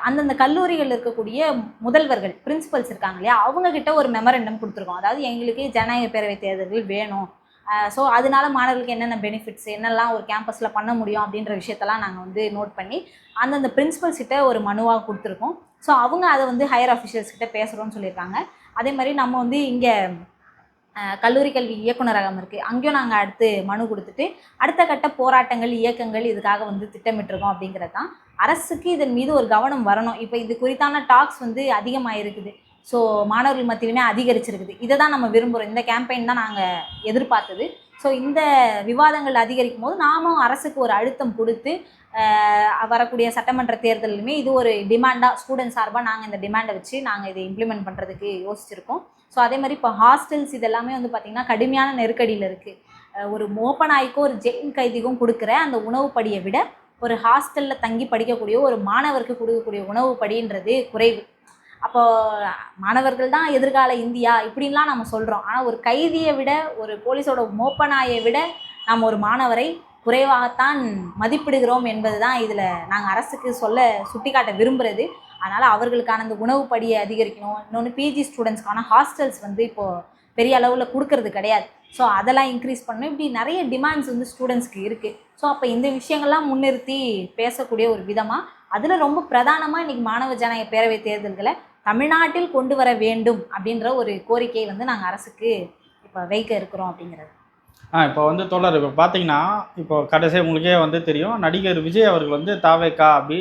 அந்தந்த கல்லூரிகள் இருக்கக்கூடிய முதல்வர்கள், பிரின்சிபல்ஸ் இருக்காங்க இல்லையா, அவங்கக்கிட்ட ஒரு மெமரண்டம் கொடுத்துருக்கோம். அதாவது எங்களுக்கு ஜனநாயக பேரவைத் தேர்தல்கள் வேணும், ஸோ அதனால மாணவர்களுக்கு என்னென்ன பெனிஃபிட்ஸ், என்னெல்லாம் ஒரு கேம்பஸில் பண்ண முடியும் அப்படின்ற விஷயத்தெல்லாம் நாங்கள் வந்து நோட் பண்ணி அந்தந்த பிரின்சிபல்ஸ் கிட்ட ஒரு மனுவாக கொடுத்துருக்கோம். ஸோ அவங்க அதை வந்து ஹையர் அஃபிஷியல்ஸ் கிட்ட பேசுகிறோன்னு சொல்லியிருக்காங்க. அதே மாதிரி நம்ம வந்து இங்கே கல்லூரி கல்வி இயக்குநரகம் இருக்குது, அங்கேயும் நாங்கள் அடுத்து மனு கொடுத்துட்டு அடுத்த கட்ட போராட்டங்கள், இயக்கங்கள் இதுக்காக வந்து திட்டமிட்டிருக்கோம். அப்படிங்கிறது தான் அரசுக்கு இதன் மீது ஒரு கவனம் வரணும். இப்போ இது குறித்தான டாக்ஸ் வந்து அதிகமாக இருக்குது. ஸோ மாணவர்கள் மத்தியிலுமே அதிகரிச்சிருக்குது. இதை தான் நம்ம விரும்புகிறோம். இந்த கேம்பெயின் தான் நாங்கள் எதிர்பார்த்தது. ஸோ இந்த விவாதங்கள் அதிகரிக்கும் போது நாமும் அரசுக்கு ஒரு அழுத்தம் கொடுத்து வரக்கூடிய சட்டமன்ற தேர்தலுமே இது ஒரு டிமாண்டாக ஸ்டூடெண்ட் சார்பாக நாங்கள் இந்த டிமாண்டை வச்சு நாங்கள் இதை இம்ப்ளிமெண்ட் பண்ணுறதுக்கு யோசிச்சிருக்கோம். ஸோ அதே மாதிரி இப்போ ஹாஸ்டல்ஸ் இதெல்லாமே வந்து பார்த்திங்கன்னா கடுமையான நெருக்கடியில் இருக்குது. ஒரு மோப்பநாய்க்கும் ஒரு ஜெயில் கைதிக்கும் கொடுக்குற அந்த உணவு படியை விட ஒரு ஹாஸ்டலில் தங்கி படிக்கக்கூடிய ஒரு மாணவருக்கு கொடுக்கக்கூடிய உணவு படின்றது குறைவு. அப்போது மாணவர்கள் தான் எதிர்கால இந்தியா இப்படின்லாம் நம்ம சொல்கிறோம். ஆனால் ஒரு கைதியை விட, ஒரு போலீஸோட மோப்பநாயை விட நம்ம ஒரு மாணவரை குறைவாகத்தான் மதிப்பிடுகிறோம் என்பது தான் இதில் நாங்கள் அரசுக்கு சுட்டிக்காட்ட விரும்புகிறது. அதனால் அவர்களுக்கான அந்த உணவு படியை அதிகரிக்கணும். இன்னொன்று பிஜி ஸ்டூடெண்ட்ஸ்க்கான ஹாஸ்டல்ஸ் வந்து இப்போது பெரிய அளவில் கொடுக்கறது கிடையாது. ஸோ அதெல்லாம் இன்க்ரீஸ் பண்ணணும். இப்படி நிறைய டிமாண்ட்ஸ் வந்து ஸ்டூடெண்ட்ஸ்க்கு இருக்குது. ஸோ அப்போ இந்த விஷயங்கள்லாம் முன்னிறுத்தி பேசக்கூடிய ஒரு விதமாக அதில் ரொம்ப பிரதானமாக இன்றைக்கி மாணவ ஜனநாயக பேரவை தேர்தல்களை தமிழ்நாட்டில் கொண்டு வர வேண்டும் அப்படின்ற ஒரு கோரிக்கையை வந்து நாங்கள் அரசுக்கு இப்போ வைக்க இருக்கிறோம் அப்படிங்கிறது. இப்போ வந்து தோழர், இப்போ பார்த்தீங்கன்னா இப்போ கடைசியாக உங்களுக்கே வந்து தெரியும், நடிகர் விஜய் அவர்கள் வந்து தாவேகா அப்படி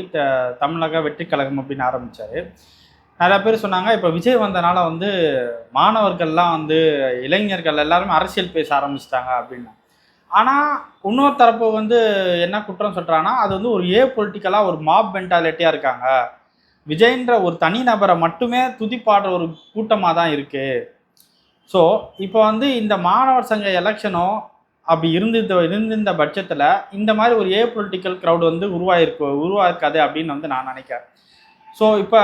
தமிழக வெற்றி கழகம் அப்படின்னு ஆரம்பித்தார். நிறையா பேர் சொன்னாங்க இப்போ விஜய் வந்தனால வந்து மாணவர்கள்லாம் வந்து இளைஞர்கள் எல்லாருமே அரசியல் பேச ஆரம்பிச்சிட்டாங்க அப்படின்னு. ஆனால் இன்னொரு தரப்பு வந்து என்ன குற்றம் சொல்கிறாங்கன்னா, அது வந்து ஒரு பொலிட்டிக்கலாக ஒரு மாப் மென்டாலிட்டியாக இருக்காங்க, விஜய்ன்ற ஒரு தனி நபரை மட்டுமே துதிப்பாடுற ஒரு கூட்டமாக தான் இருக்குது. ஸோ இப்போ வந்து இந்த மாணவர் சங்க எலெக்ஷனும் அப்படி இருந்திருந்த பட்சத்தில் இந்த மாதிரி ஒரு பொலிட்டிக்கல் க்ரௌட் வந்து உருவாயிருக்காது அப்படின்னு வந்து நான் நினைக்கிறேன். ஸோ இப்போ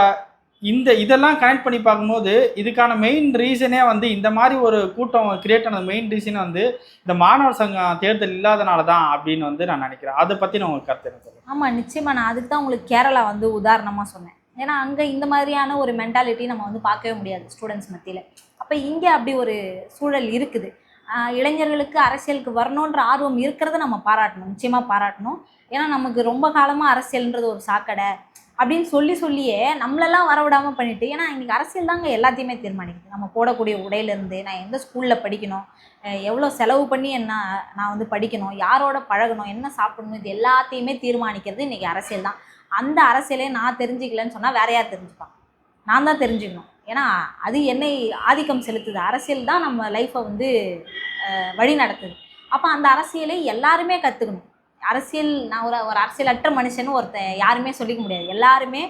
இதெல்லாம் கனெக்ட் பண்ணி பார்க்கும்போது இதுக்கான மெயின் ரீசனே வந்து இந்த மாதிரி ஒரு கூட்டம் கிரியேட் ஆனது மெயின் ரீசனே வந்து இந்த மாணவர் சங்கம் தேர்தல் இல்லாதனால தான் அப்படின்னு வந்து நான் நினைக்கிறேன். அதை பற்றி நான் உங்களுக்கு கருத்து என்ன சொல்லுங்கள்? ஆமாம், நிச்சயமாக. நான் அதுக்கு தான் உங்களுக்கு கேரளா வந்து உதாரணமாக சொன்னேன். ஏன்னா அங்கே இந்த மாதிரியான ஒரு மென்டாலிட்டி நம்ம வந்து பார்க்கவே முடியாது ஸ்டூடெண்ட்ஸ் மத்தியில். அப்போ இங்கே அப்படி ஒரு சூழல் இருக்குது. இளைஞர்களுக்கு அரசியலுக்கு வரணுன்ற ஆர்வம் இருக்கிறத நம்ம பாராட்டணும், நிச்சயமாக பாராட்டணும். ஏன்னா நமக்கு ரொம்ப காலமாக அரசியல்ன்றது ஒரு சாக்கடை அப்படின்னு சொல்லியே நம்மளெல்லாம் வரவிடாமல் பண்ணிட்டு, ஏன்னா இன்றைக்கி அரசியல் தாங்க எல்லாத்தையுமே தீர்மானிக்குது. நம்ம போடக்கூடிய உடையிலேருந்து, நான் எந்த ஸ்கூலில் படிக்கணும், எவ்வளோ செலவு பண்ணி நான் வந்து படிக்கணும், யாரோட பழகணும், என்ன சாப்பிடணும், இது எல்லாத்தையுமே தீர்மானிக்கிறது இன்றைக்கி அரசியல் தான். அந்த அரசியலே நான் தெரிஞ்சிக்கலன்னு சொன்னால் வேற யார் தெரிஞ்சுப்பான்? நான் தான் தெரிஞ்சுக்கணும். ஏன்னா அது என்னை ஆதிக்கம் செலுத்துது. அரசியல் தான் நம்ம லைஃப்பை வந்து வழி நடத்துது. அப்போ அந்த அரசியலை எல்லாருமே கற்றுக்கணும். அரசியல், நான் ஒரு அரசியலற்ற மனுஷன்னு யாருமே சொல்லிக்க முடியாது. எல்லாருமே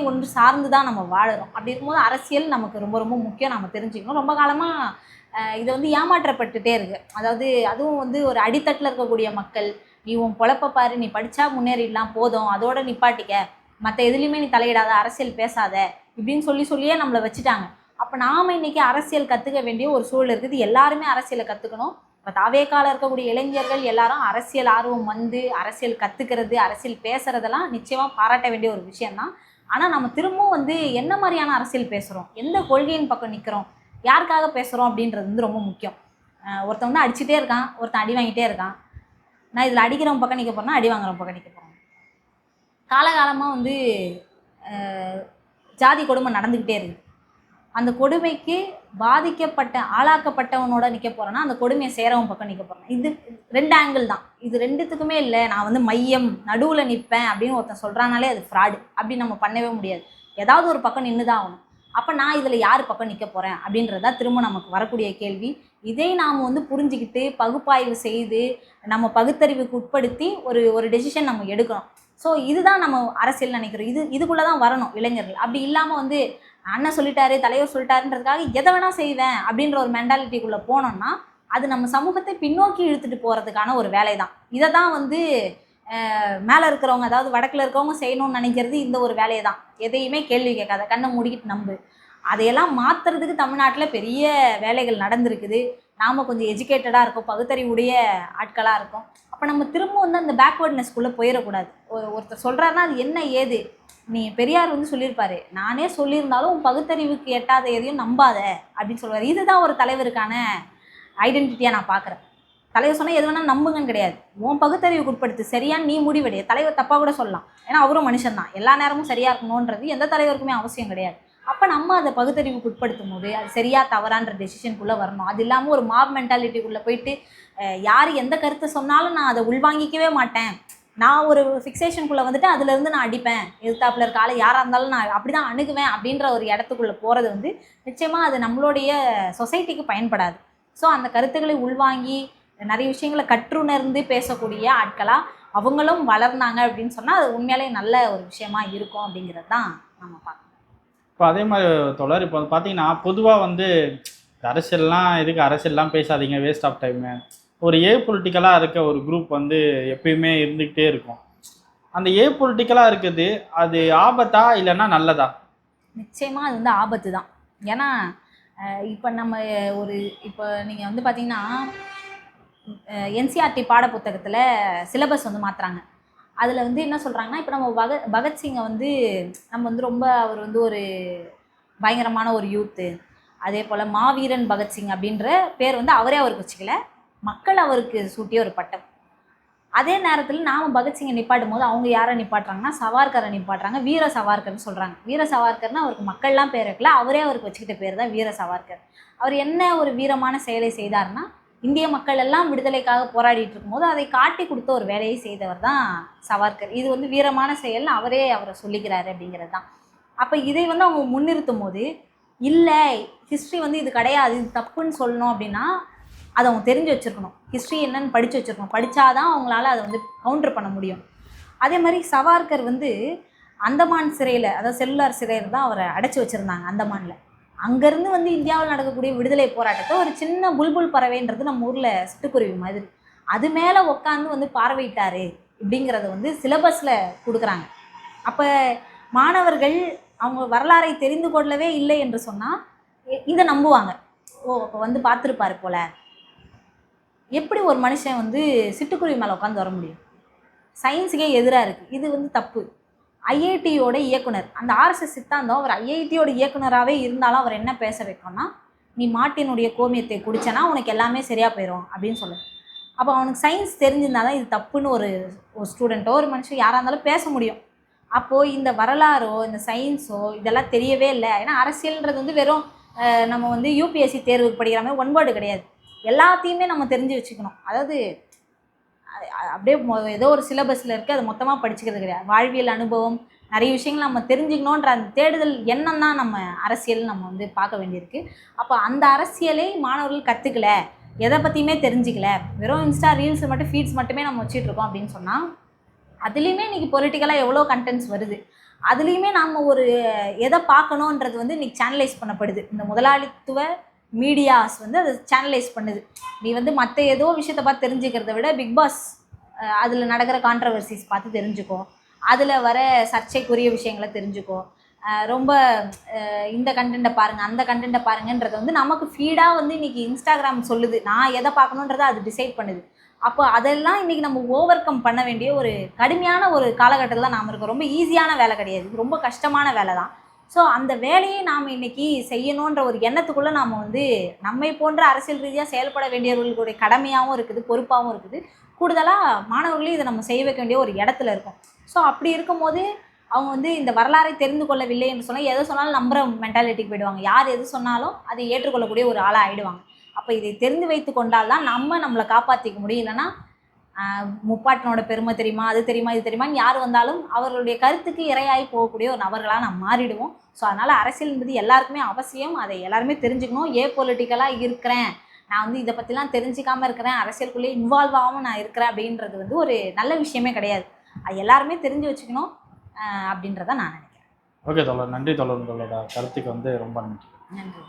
ஒன்று சார்ந்து தான் நம்ம வாழுறோம். அப்படி இருக்கும்போது அரசியல் நமக்கு ரொம்ப ரொம்ப முக்கியம், நம்ம தெரிஞ்சுக்கணும். ரொம்ப காலமாக இதை வந்து ஏமாற்றப்பட்டுட்டே இருக்குது. அதாவது அதுவும் வந்து ஒரு அடித்தட்டில் இருக்கக்கூடிய மக்கள், நீ உன் பொழப்ப பாரு, நீ படித்தா முன்னேறிடலாம், போதும், அதோட நிப்பாட்டிக்க, மற்ற எதுலேயுமே நீ தலையிடாத, அரசியல் பேசாத இப்படின்னு சொல்லியே நம்மளை வச்சுட்டாங்க. அப்போ நாம் இன்றைக்கி அரசியல் கற்றுக்க வேண்டிய ஒரு சூழல் இருக்குது. எல்லாருமே அரசியலை கற்றுக்கணும். இப்போ தாவேக்கால இருக்கக்கூடிய இளைஞர்கள் எல்லாரும் அரசியல் ஆர்வம் வந்து அரசியல் கற்றுக்கிறது, அரசியல் பேசுகிறதெல்லாம் நிச்சயமாக பாராட்ட வேண்டிய ஒரு விஷயந்தான். ஆனால் நம்ம திரும்பவும் வந்து என்ன மாதிரியான அரசியல் பேசுகிறோம், எந்த கொள்கையின் பக்கம் நிற்கிறோம், யாருக்காக பேசுகிறோம் அப்படின்றது வந்து ரொம்ப முக்கியம். ஒருத்தன் வந்து அடிச்சுட்டே இருக்கான், ஒருத்தன் அடி வாங்கிட்டே இருக்கான். நான் இதில் அடிக்கிறவன் பக்கம் நிற்க போகிறேன்னா அடி வாங்குறவன் பக்கம் நிற்க போகிறேன். காலகாலமாக வந்து ஜாதி கொடுமை நடந்துக்கிட்டே இருக்குது. அந்த கொடுமைக்கு பாதிக்கப்பட்ட ஆளாக்கப்பட்டவனோட நிற்க போகிறேன்னா அந்த கொடுமையை சேரவன் பக்கம் நிற்க போகிறேன். இது 2 ஆங்கிள் தான். இது 2த்துக்குமே இல்லை நான் வந்து மையம் நடுவில் நிற்பேன் அப்படின்னு ஒருத்தன் சொல்கிறானாலே அது ஃப்ராடு. அப்படி நம்ம பண்ணவே முடியாது. ஏதாவது ஒரு பக்கம் நின்று தான் ஆகணும். அப்போ நான் இதில் யார் பக்கம் நிற்க போகிறேன் அப்படின்றதா திரும்ப நமக்கு வரக்கூடிய கேள்வி. இதை நாம் வந்து புரிஞ்சுக்கிட்டு பகுப்பாய்வு செய்து நம்ம பகுத்தறிவுக்கு உட்படுத்தி ஒரு டெசிஷன் நம்ம எடுக்கணும். ஸோ இதுதான் நம்ம அரசியல் நினைக்கிறோம். இதுக்குள்ளே தான் வரணும் இளைஞர்கள். அப்படி இல்லாமல் வந்து அண்ணன் சொல்லிட்டாரு, தலைவர் சொல்லிட்டாருன்றதுக்காக எதை வேணால் செய்வேன் அப்படின்ற ஒரு மென்டாலிட்டிக்குள்ளே போனோம்னா அது நம்ம சமூகத்தை பின்னோக்கி இழுத்துட்டு போகிறதுக்கான ஒரு வேலை தான். இதை தான் வந்து மேலே இருக்கிறவங்க, அதாவது வடக்கில் இருக்கவங்க செய்யணும்னு நினைக்கிறது இந்த ஒரு வேலையை தான். எதையுமே கேள்வி கேட்காத, கண்ணை மூடிக்கிட்டு நம்பு. அதையெல்லாம் மாற்றுறதுக்கு தமிழ்நாட்டில் பெரிய வேலைகள் நடந்திருக்குது. நாம் கொஞ்சம் எஜுகேட்டடாக இருக்கோம், பகுத்தறிவுடைய ஆட்களாக இருக்கோம். அப்போ நம்ம திரும்ப வந்து அந்த பேக்வேர்ட்னஸ்குள்ளே போயிடக்கூடாது. ஒருத்தர் சொல்கிறாருன்னா அது என்ன ஏது, நீ பெரியார் வந்து சொல்லியிருப்பாரு, நானே சொல்லியிருந்தாலும் உன் பகுத்தறிவுக்கு எட்டாத எதையும் நம்பாத அப்படின்னு சொல்லுவார். இதுதான் ஒரு தலைவருக்கான ஐடென்டிட்டியாக நான் பார்க்குறேன். தலைவர் சொன்னால் எது வேணால் நம்புங்கன்னு கிடையாது. உன் பகுத்தறிவுக்கு உட்படுத்து, சரியான்னு நீ முடிவெடைய. தலைவர் தப்பாக கூட சொல்லலாம், ஏன்னா அவரும் மனுஷன் தான். எல்லா நேரமும் சரியாக இருக்கணுன்றது எந்த தலைவருக்குமே அவசியம் கிடையாது. அப்போ நம்ம அதை பகுத்தறிவுக்கு உட்படுத்தும் போது அது சரியாக தவறான்ற டெசிஷனுக்குள்ளே வரணும். அது இல்லாமல் ஒரு மாப் மென்டாலிட்டிக்குள்ளே போயிட்டு யார் எந்த கருத்தை சொன்னாலும் நான் அதை உள்வாங்கிக்கவே மாட்டேன், நான் ஒரு ஃபிக்ஸேஷனுக்குள்ளே வந்துட்டு அதுலேருந்து நான் அடிப்பேன், எதிர்த்தாப்பில் இருக்க ஆள் யாராக இருந்தாலும் நான் அப்படி தான் அணுகுவேன் அப்படின்ற ஒரு இடத்துக்குள்ளே போகிறது வந்து நிச்சயமாக அது நம்மளுடைய சொசைட்டிக்கு பயன்படாது. ஸோ அந்த கருத்துக்களை உள்வாங்கி நிறைய விஷயங்களை கற்றுணர்ந்து பேசக்கூடிய ஆட்களாக அவங்களும் வளர்ந்தாங்க அப்படின்னு சொன்னால் அது உண்மையிலேயே நல்ல ஒரு விஷயமா இருக்கும் அப்படிங்கிறது தான் நம்ம பார்க்கணும். இப்போ அதே மாதிரி தொடர் இப்போ பார்த்தீங்கன்னா பொதுவாக வந்து அரசியல்லாம் பேசாதீங்க, வேஸ்ட் ஆஃப் டைமு, ஒரு பொலிட்டிக்கலாக இருக்க ஒரு குரூப் வந்து எப்பயுமே இருந்துக்கிட்டே இருக்கும். அந்த பொலிட்டிக்கலாக இருக்குது அது ஆபத்தா இல்லைன்னா நல்லதா? நிச்சயமாக அது வந்து ஆபத்து தான். ஏன்னா இப்போ நம்ம இப்போ நீங்கள் வந்து பார்த்தீங்கன்னா என்சிஆர்டி பாடப்புத்தகத்தில் சிலபஸ் வந்து மாற்றுறாங்க. அதில் வந்து என்ன சொல்கிறாங்கன்னா, இப்போ நம்ம பகத்சிங்கை வந்து நம்ம வந்து ரொம்ப அவர் வந்து ஒரு பயங்கரமான ஒரு யூத்து, அதே போல் மாவீரன் பகத்சிங் அப்படின்ற பேர் வந்து அவரே அவருக்கு வச்சுக்கல, மக்கள் அவருக்கு சூட்டிய ஒரு பட்டம். அதே நேரத்தில் நாம் பகத்சிங்கை நிப்பாட்டும் போது அவங்க யாரை நிப்பாட்டுறாங்கன்னா சவார்கரை நிப்பாட்டுறாங்க, வீர சவார்கர்னு சொல்கிறாங்க. வீர சவார்கர்னால் அவருக்கு மக்கள்லாம் பேர் வைக்கல, அவரே அவருக்கு வச்சுக்கிட்ட பேர் தான் வீர சவார்கர். அவர் என்ன ஒரு வீரமான செயலை செய்தார்னா, இந்திய மக்கள் எல்லாம் விடுதலைக்காக போராடிட்டு இருக்கும்போது அதை காட்டி கொடுத்த ஒரு வேலையை செய்தவர் தான் சவார்கர். இது வந்து வீரமான செயல்னு அவரை சொல்லிக்கிறாரு அப்படிங்கிறது தான். அப்போ இதை வந்து அவங்க முன்னிறுத்தும் போது இல்லை ஹிஸ்ட்ரி வந்து இது கிடையாது, இது தப்புன்னு சொல்லணும் அப்படின்னா அதை அவங்க தெரிஞ்சு வச்சுருக்கணும். ஹிஸ்ட்ரி என்னன்னு படித்து வச்சுருக்கணும். படித்தாதான் அவங்களால அதை வந்து கவுண்டர் பண்ண முடியும். அதே மாதிரி சவார்கர் வந்து அந்தமான் சிறையில், அதாவது செல்லுலார் சிறையில் தான் அவரை அடைச்சி வச்சுருந்தாங்க அந்தமானில். அங்கேருந்து வந்து இந்தியாவில் நடக்கக்கூடிய விடுதலை போராட்டத்தை ஒரு சின்ன புல்புல் பறவைன்றது நம்ம ஊரில் சிட்டுக்குருவி மாதிரி அது மேலே உட்காந்து வந்து பார்வையிட்டார் இப்படிங்கிறத வந்து சிலபஸில் கொடுக்குறாங்க. அப்போ மாணவர்கள் அவங்க வரலாறை தெரிந்து கொள்ளவே இல்லை என்று சொன்னால் இதை நம்புவாங்க. அப்போ வந்து பார்த்துருப்பாரு போல், எப்படி ஒரு மனுஷன் வந்து சிட்டுக்குருவி மேலே உட்காந்து வர முடியும், சயின்ஸுக்கே எதிராக இருக்குது, இது வந்து தப்பு. ஐஐடியோட இயக்குனர், அந்த ஆர்எஸ்எஸ் சித்தாந்தம் அவர் ஐஐடியோட இயக்குனராகவே இருந்தாலும் அவர் என்ன பேச வைக்கணும்னா, நீ மாட்டினுடைய கோமியத்தை குடிச்சனா உனக்கு எல்லாமே சரியாக போயிடும் அப்படின்னு சொல்லுது. அப்போ அவனுக்கு சயின்ஸ் தெரிஞ்சிருந்தால் தான் இது தப்புன்னு ஒரு ஸ்டூடெண்ட்டோ ஒரு மனுஷன் யாராக இருந்தாலும் பேச முடியும். அப்போது இந்த வரலாறோ இந்த சயின்ஸோ இதெல்லாம் தெரியவே இல்லை. ஏன்னா அரசியல்ன்றது வந்து வெறும் நம்ம வந்து யூபிஎஸ்சி தேர்வுக்கு படிக்கிற மாதிரி ஒன்வேர்டு கிடையாது, எல்லாத்தையுமே நம்ம தெரிஞ்சு வச்சுக்கணும். அதாவது அப்படியே ஏதோ ஒரு சிலபஸில் இருக்குது அது மொத்தமாக படிச்சுக்கிறது கிடையாது. வாழ்வியல் அனுபவம் நிறைய விஷயங்கள் நம்ம தெரிஞ்சுக்கணுன்ற அந்த தேடுதல் எண்ணம் தான் நம்ம அரசியல் நம்ம வந்து பார்க்க வேண்டியிருக்கு. அப்போ அந்த அரசியலை மாணவர்கள் கற்றுக்கல, எதை பற்றியுமே தெரிஞ்சிக்கல, வெறும் இன்ஸ்டா ரீல்ஸ் மட்டும் ஃபீட்ஸ் மட்டுமே நம்ம வச்சிட்ருக்கோம் அப்படின்னு சொன்னால் அதுலேயுமே இன்றைக்கி பொலிட்டிக்கலாக எவ்வளோ கண்டென்ட்ஸ் வருது, அதுலேயுமே நம்ம ஒரு எதை பார்க்கணுன்றது வந்து இன்றைக்கி சேனலைஸ் பண்ணப்படுது. இந்த முதலாளித்துவ மீடியாஸ் வந்து அதை சேனலைஸ் பண்ணுது. நீ வந்து மற்ற ஏதோ விஷயத்தை பார்த்து தெரிஞ்சுக்கிறத விட பிக் பாஸ் அதில் நடக்கிற கான்ட்ரவர்சிஸ் பார்த்து தெரிஞ்சுக்கோ, அதில் வர சர்ச்சைக்குரிய விஷயங்களை தெரிஞ்சுக்கோ, ரொம்ப இந்த கண்டென்ட்டை பாருங்கள் அந்த கண்டென்ட்டை பாருங்கன்றதை வந்து நமக்கு ஃபீடாக வந்து இன்றைக்கி இன்ஸ்டாகிராம் சொல்லுது. நான் எதை பார்க்கணுன்றதை அது டிசைட் பண்ணுது. அப்போ அதெல்லாம் இன்றைக்கி நம்ம ஓவர் கம் பண்ண வேண்டிய ஒரு கடுமையான ஒரு காலகட்டத்தில் தான் நாம் இருக்கோம். ரொம்ப ஈஸியான வேலை கிடையாது, ரொம்ப கஷ்டமான வேலை தான். ஸோ அந்த வேலையை நாம் இன்றைக்கி செய்யணுன்ற ஒரு எண்ணத்துக்குள்ளே நாம் வந்து நம்மை போன்ற அரசியல் ரீதியாக செயல்பட வேண்டியவர்களுடைய கடமையாகவும் இருக்குது, பொறுப்பாகவும் இருக்குது. கூடுதலாக மாணவர்களையும் இதை நம்ம செய்ய வைக்க வேண்டிய ஒரு இடத்துல இருக்கோம். ஸோ அப்படி இருக்கும்போது அவங்க வந்து இந்த வரலாறை தெரிந்து கொள்ளவில்லை என்று சொன்னால் எதை சொன்னாலும் நம்புகிற மென்டாலிட்டிக்கு போயிடுவாங்க. யார் எது சொன்னாலும் அதை ஏற்றுக்கொள்ளக்கூடிய ஒரு ஆளாக ஆகிடுவாங்க. அப்போ இதை தெரிந்து வைத்து கொண்டால் தான் நம்மளை காப்பாற்றிக்க முடியும். இல்லைன்னா முப்பாட்டனோட பெருமை தெரியுமா, அது தெரியுமா, இது தெரியுமான்னு யார் வந்தாலும் அவர்களுடைய கருத்துக்கு இரையாகி போகக்கூடிய ஒரு நபர்களாக நம்ம மாறிடுவோம். ஸோ அதனால் அரசியல் என்பது எல்லாருக்குமே அவசியம். அதை எல்லாருமே தெரிஞ்சுக்கணும். பொலிட்டிக்கலாக இருக்கிறேன், நான் வந்து இதை பற்றிலாம் தெரிஞ்சிக்காமல் இருக்கிறேன், அரசியலுக்குள்ளேயே இன்வால்வ் ஆகாமல் நான் இருக்கிறேன் அப்படின்றது வந்து ஒரு நல்ல விஷயமே கிடையாது. அது எல்லாருமே தெரிஞ்சு வச்சுக்கணும் அப்படின்றத நான் நினைக்கிறேன். ஓகே தோழர், நன்றி தோழர். உங்களோட கருத்துக்கு வந்து ரொம்ப நன்றி. நன்றி.